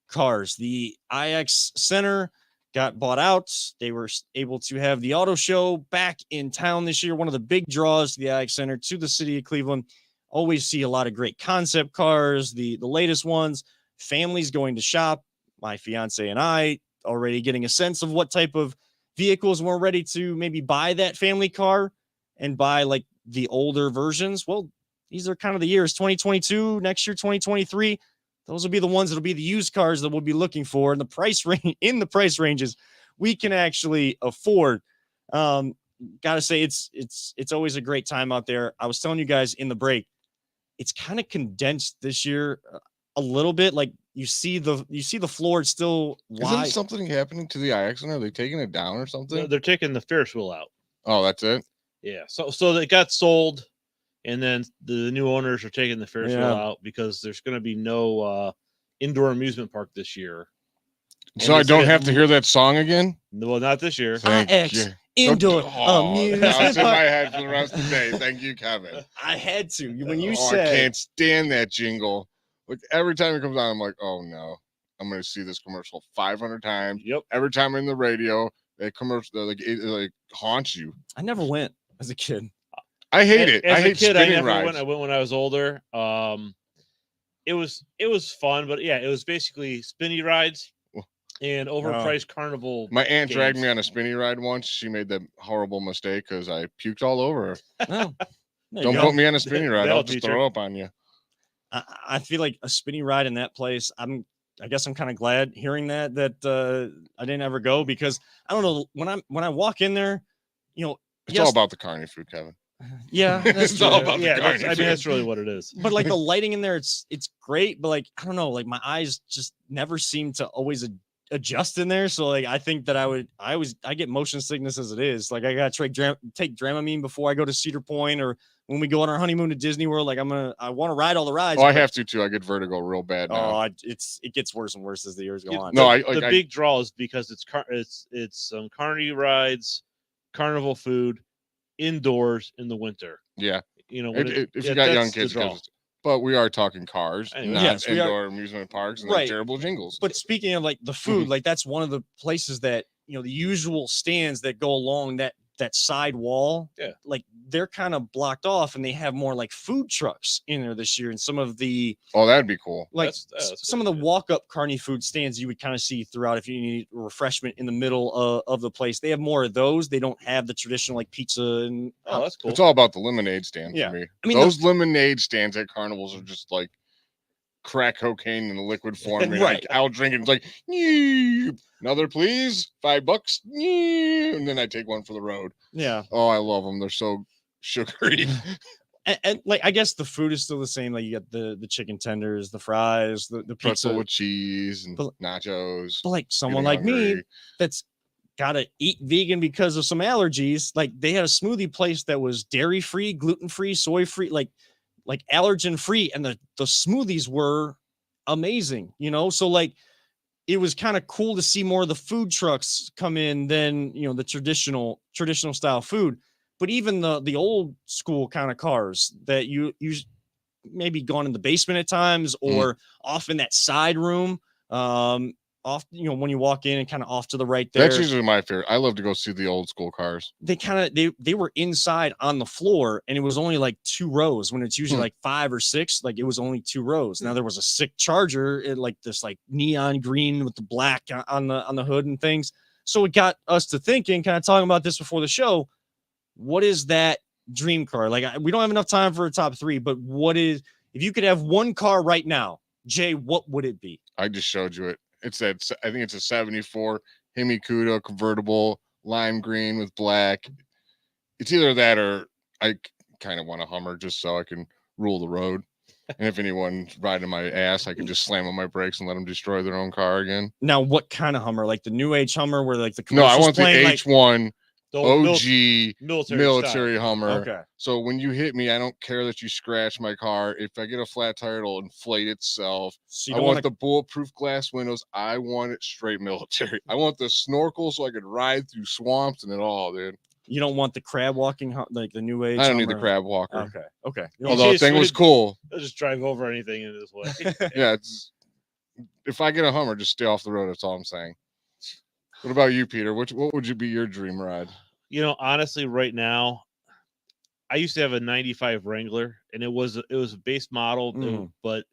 cars. The IX Center got bought out. They were able to have the auto show back in town this year. One of the big draws to the IX Center to the city of Cleveland. Always see a lot of great concept cars, the latest ones, families going to shop. My fiance and I already getting a sense of what type of vehicles we're ready to maybe buy that family car and buy like the older versions. Well, these are kind of the years 2022, next year, 2023. Those will be the ones that'll be the used cars that we'll be looking for in the price range, in the price ranges we can actually afford. Gotta say it's always a great time out there. I was telling you guys in the break, it's kind of condensed this year a little bit. Like you see the floor, it's still wide. Isn't something happening to the IX Center? Are they taking it down or something? They're taking the Ferris wheel out. Oh, that's it? Yeah. So it got sold. And then the new owners are taking the Ferris wheel out because there's going to be no indoor amusement park this year. So I don't have to hear that song again? Well, not this year. Thank you. Indoor amusement amusement park. It's in my park. head for the rest of the day. Thank you, Kevin. I had to. When you I said can't stand that jingle. Like every time it comes on, I'm like, oh no, I'm going to see this commercial 500 times. Yep. Every time I'm in the radio, that commercial it haunts you. I never went as a kid. I hate it. As I hate a kid, I spinning never rides. went. I went when I was older. It was fun, but yeah, it was basically spinny rides and overpriced carnival. My aunt dragged games. me on a spinny ride once. She made that horrible mistake because I puked all over her. Oh, Don't put me on a spinny ride. That'll I'll just teach throw her. up on you. I feel like a spinny ride in that place. I guess I'm kind of glad hearing that I didn't ever go because I don't know when I walk in there, It's all about the carny food, Kevin. Yeah, that's It's all true. about the Yeah, carny food. that's really what it is. But like the lighting in there, it's great. But like I don't know, like my eyes just never seem to always adjust in there. So like I think that I get motion sickness as it is. Like I gotta take Dramamine before I go to Cedar Point or when we go on our honeymoon to Disney World. Like I want to ride all the rides. Oh, I have to too. I get vertigo real bad now. It gets worse and worse as the years go on. No, The big draw is because it's carny rides, carnival food, indoors in the winter. Yeah. When if you got young that's the kids, draw. but we are talking cars, Anyway. not Yes, we are. indoor amusement parks and Right. terrible jingles. But speaking of like the food, like that's one of the places that the usual stands that go along that side wall, like they're kind of blocked off, and they have more like food trucks in there this year. And some of the That'd be cool. like That's some of the walk-up carny food stands you would kind of see throughout if you need a refreshment in the middle of the place. They have more of those. They don't have the traditional like pizza and Oh, that's cool. It's all about the lemonade stand Yeah. for me. I mean, those lemonade stands at carnivals are just like crack cocaine in a liquid form. And Right. I'll drink it. It's like, another, please, $5. And then I take one for the road. Yeah. Oh, I love them. They're so sugary. And like, I guess the food is still the same. Like, you got the chicken tenders, the fries, the pizza Pretzel with cheese and but, nachos. But like someone Getting like me hungry. that's gotta eat vegan because of some allergies. Like, they had a smoothie place that was dairy free, gluten free, soy free, like allergen free, and the smoothies were amazing. So like, it was kind of cool to see more of the food trucks come in than the traditional style food. But even the old school kind of cars that you maybe gone in the basement at times, or off in that side room, off when you walk in and kind of off to the right there. That's usually my favorite. I love to go see the old school cars. They kind of they were inside on the floor, and it was only like 2 rows when it's usually like 5 or 6. Like, it was only 2 rows. Now there was a sick Charger, like this like neon green with the black on the hood and things. So it got us to thinking, kind of talking about this before the show. What is that dream car? Like, we don't have enough time for a top 3, but if you could have one car right now, Jay, what would it be? I just showed you it. It's I think it's a 74 Himikuda convertible, lime green with black. It's either that, or I kind of want a Hummer just so I can rule the road. And if anyone's riding my ass, I can just slam on my brakes and let them destroy their own car again. Now, what kind of Hummer? Like the new age Hummer where like the No, I want the playing, H1 The OG military Hummer. Okay. So when you hit me, I don't care that you scratch my car. If I get a flat tire, it'll inflate itself. So you I don't want want the bulletproof glass windows. I want it straight military. I want the snorkel so I could ride through swamps and it all, dude. You don't want the crab walking, like the new age. I don't need the Hummer? crab walker. Okay. Although the thing was cool. I'll just drive over anything in this way. Yeah, if I get a Hummer, just stay off the road. That's all I'm saying. What about you, Peter? What would you be your dream ride? Honestly, right now, I used to have a 95 Wrangler, and it was a base model, but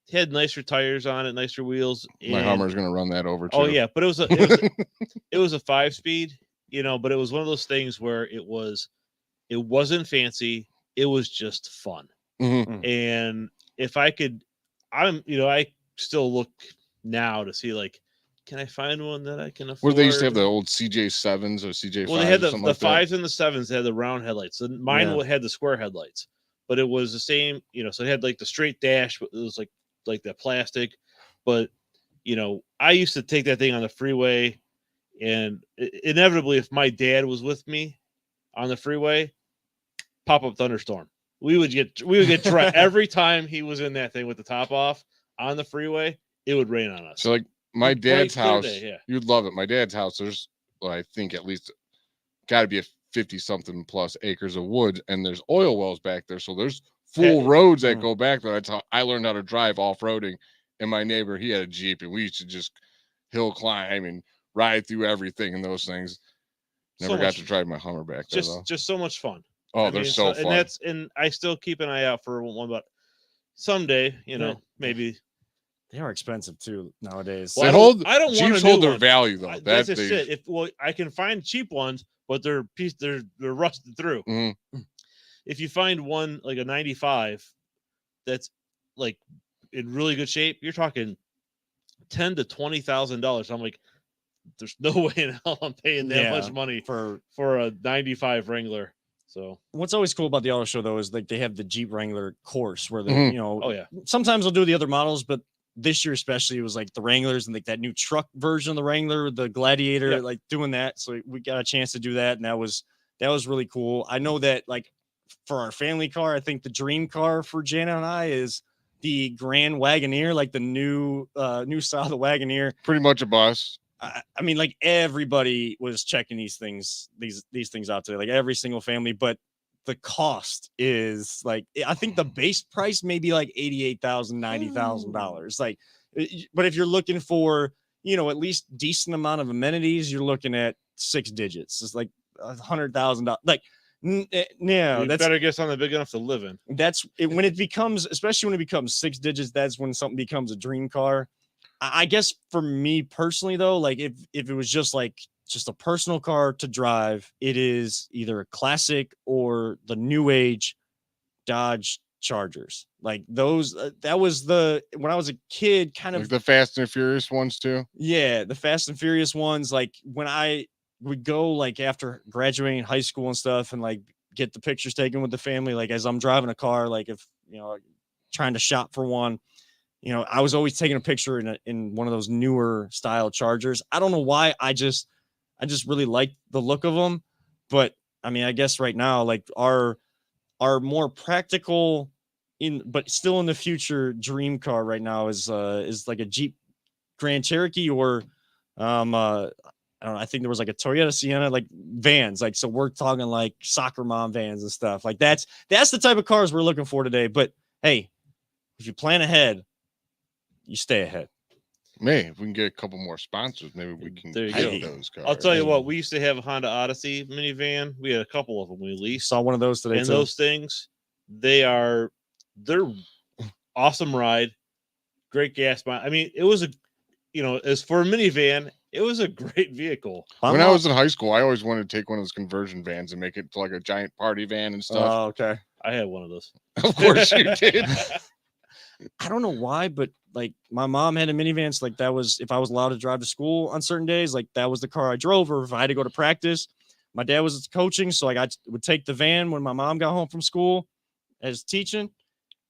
it had nicer tires on it, nicer wheels. My Hummer's gonna run that over too. Oh yeah, but it was a 5-speed, but it was one of those things where it wasn't fancy, it was just fun. And if I could, I still look now to see, like, can I find one that I can afford? Where they used to have the old CJ7s or CJ5s. Well, they had the like 5s and the 7s. They had the round headlights. And mine had the square headlights, but it was the same. So it had like the straight dash, but it was like that plastic. But I used to take that thing on the freeway, and inevitably, if my dad was with me on the freeway, pop-up thunderstorm. We would get dry every time he was in that thing with the top off on the freeway. It would rain on us. So like my dad's house, day, you'd love it. My dad's house, there's I think at least got to be a 50-something plus acres of woods, and there's oil wells back there. So there's full roads that go back there. That's how I learned how to drive off-roading. And my neighbor, he had a Jeep, and we used to just hill climb and ride through everything in those things. Never got to drive my Hummer back there, though. Just so much fun. Oh, they're so fun. And I still keep an eye out for one, but someday, maybe. They are expensive too nowadays. Well, I don't want Jeeps hold their value though. That's just it. I can find cheap ones, but they're rusted through. If you find one like a 95 that's like in really good shape, you're talking $10,000 to $20,000. I'm like, there's no way in hell I'm paying that much money for a 95 Wrangler. So what's always cool about the auto show though is like they have the Jeep Wrangler course where they sometimes they'll do the other models, but this year especially it was like the Wranglers and like that new truck version of the Wrangler, the Gladiator, like doing that. So we got a chance to do that, and that was really cool. I know that like for our family car, I think the dream car for Jana and I is the Grand Wagoneer, like the new style of the Wagoneer. Pretty much a bus. I mean, like everybody was checking these things out today, like every single family, but the cost is like, I think the base price may be like $88,000, $90,000. Like, but if you're looking for, at least decent amount of amenities, you're looking at 6 digits. It's like $100,000. Like, that's better get something big enough to live in. That's it, when it becomes, especially when it becomes 6 digits, that's when something becomes a dream car. I guess for me personally though, like if it was just a personal car to drive, it is either a classic or the new age Dodge Chargers. Like those, that was when I was a kid, kind Like of the Fast and Furious ones too. yeah, the Fast and Furious ones. Like when I would go like after graduating high school and stuff, and like get the pictures taken with the family, like as I'm driving a car, like if trying to shop for one. I was always taking a picture in one of those newer style Chargers. I don't know why. I just really like the look of them. But I mean, I guess right now, like our more practical but still in the future dream car right now is like a Jeep Grand Cherokee or I don't know. I think there was like a Toyota Sienna, like vans. Like, so we're talking like soccer mom vans and stuff. Like that's the type of cars we're looking for today. But hey, if you plan ahead, you stay ahead. May if we can get a couple more sponsors, maybe we can There you get go. those cars. I'll tell you what, we used to have a Honda Odyssey minivan. We had a couple of them we leased. Saw one of those today. And too. those things, they're awesome ride, great gas mile. I mean, it was as for a minivan, it was a great vehicle. When I was in high school, I always wanted to take one of those conversion vans and make it to like a giant party van and stuff. Oh, okay. I had one of those. Of course you did. I don't know why, but like my mom had a minivan. So like that was, if I was allowed to drive to school on certain days, like that was the car I drove. Or if I had to go to practice, my dad was coaching. So like I would take the van when my mom got home from school as teaching.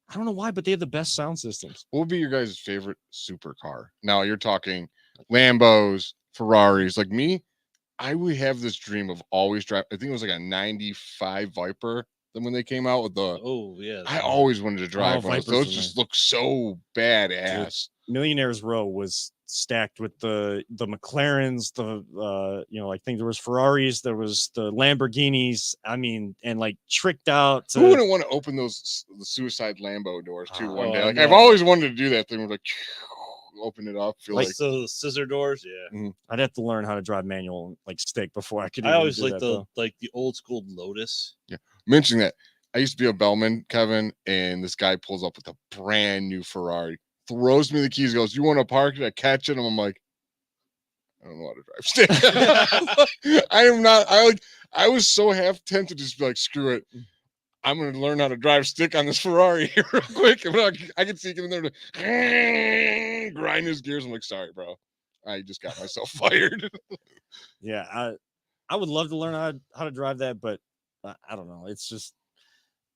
I don't know why, but they have the best sound systems. What would be your guys' favorite supercar? Now you're talking Lambos, Ferraris. Like me, I would have this dream of always drive. I think it was like a 95 Viper. Then when they came out with the, I always wanted to drive one. Those just look so badass. Dude, Millionaires Row was stacked with the McLarens, I think there was Ferraris, there was the Lamborghinis. I mean, and like tricked out. Who wouldn't want to open the suicide Lambo doors too one day? Like no. I've always wanted to do that thing. Where like open it up, feel like the scissor doors. Yeah, mm-hmm. I'd have to learn how to drive manual like stick before I could. I always like the old school Lotus. Yeah, mentioning that. I used to be a bellman, Kevin, and this guy pulls up with a brand new Ferrari, throws me the keys, goes, "You want to park it?" I catch it, and I'm like, I don't know how to drive stick. I am not. I was so half tempted to just be like, screw it. I'm going to learn how to drive stick on this Ferrari here real quick. I can see him in there to grind his gears. I'm like, sorry, bro. I just got myself fired. Yeah, I would love to learn how to drive that, but I don't know. It's just,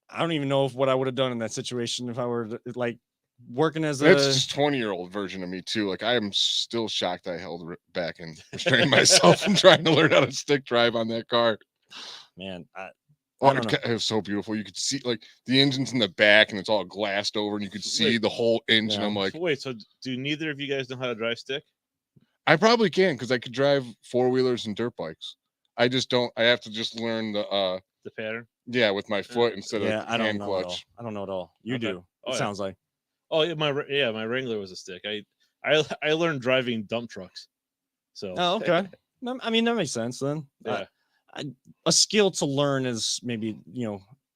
I don't even know what I would have done in that situation if I were like working as That's just 20-year-old version of me too. Like I am still shocked I held back and restrained myself from trying to learn how to stick drive on that car. Man, it was so beautiful. You could see like the engine's in the back and it's all glassed over, and you could see the whole engine. Yeah. I'm like, wait, so do neither of you guys know how to drive stick? I probably can, because I could drive 4-wheelers and dirt bikes. I just don't. I have to just learn the pattern. Yeah, with my foot instead of hand clutch. I don't know at all. You do. It sounds like. Oh yeah, my Wrangler was a stick. I learned driving dump trucks. So. Oh, okay. I mean, that makes sense then. Yeah. A skill to learn is maybe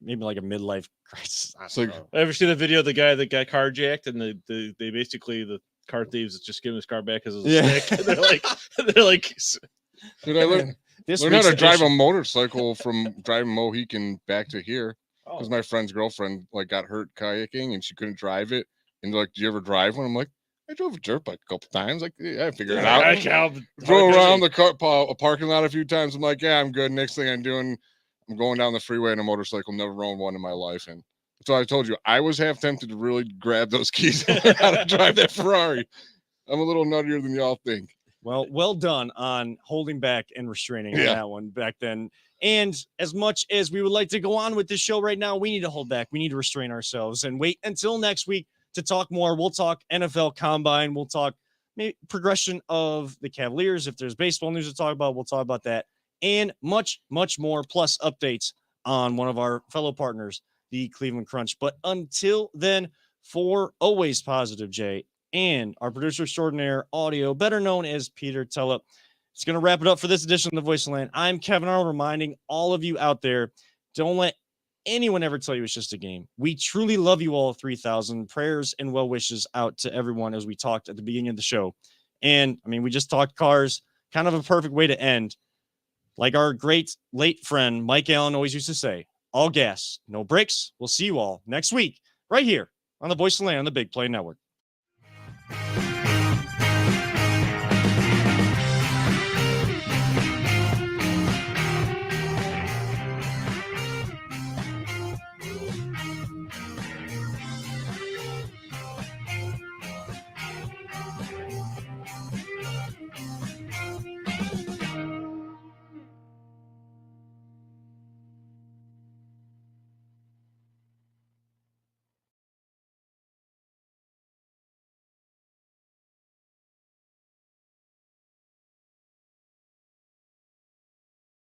like a midlife crisis. Like, ever seen a video of the guy that got carjacked and they basically the car thieves just give him his car back because it was a stick. they're like. Did I learn how to drive a motorcycle from driving Mohican back to here? Because my friend's girlfriend got hurt kayaking and she couldn't drive it. And they're like, "Do you ever drive one?" I'm like, "I drove a dirt bike a couple times." Like, yeah, I figured it out. Drove around the parking lot a few times. I'm like, "Yeah, I'm good." Next thing I'm going down the freeway in a motorcycle. Never owned one in my life. And so I told you, I was half tempted to really grab those keys and learn how to drive that Ferrari. I'm a little nuttier than y'all think. Well done on holding back and restraining on that one back then. And as much as we would like to go on with this show right now, we need to hold back. We need to restrain ourselves and wait until next week to talk more. We'll talk NFL Combine. We'll talk maybe progression of the Cavaliers. If there's baseball news to talk about, we'll talk about that. And much, much more, plus updates on one of our fellow partners, the Cleveland Crunch. But until then, for Always Positive Jay and our producer extraordinaire Audio, better known as Peter Tella, it's going to wrap it up for this edition of The Voice of Land. I'm Kevin Arnold, reminding all of you out there, don't let anyone ever tell you it's just a game. We truly love you all, 3,000 prayers and well wishes out to everyone, as we talked at the beginning of the show. And I mean, we just talked cars, kind of a perfect way to end. Like our great late friend Mike Allen always used to say, all gas, no brakes. We'll see you all next week right here on the Voice of the Land on the Big Play Network.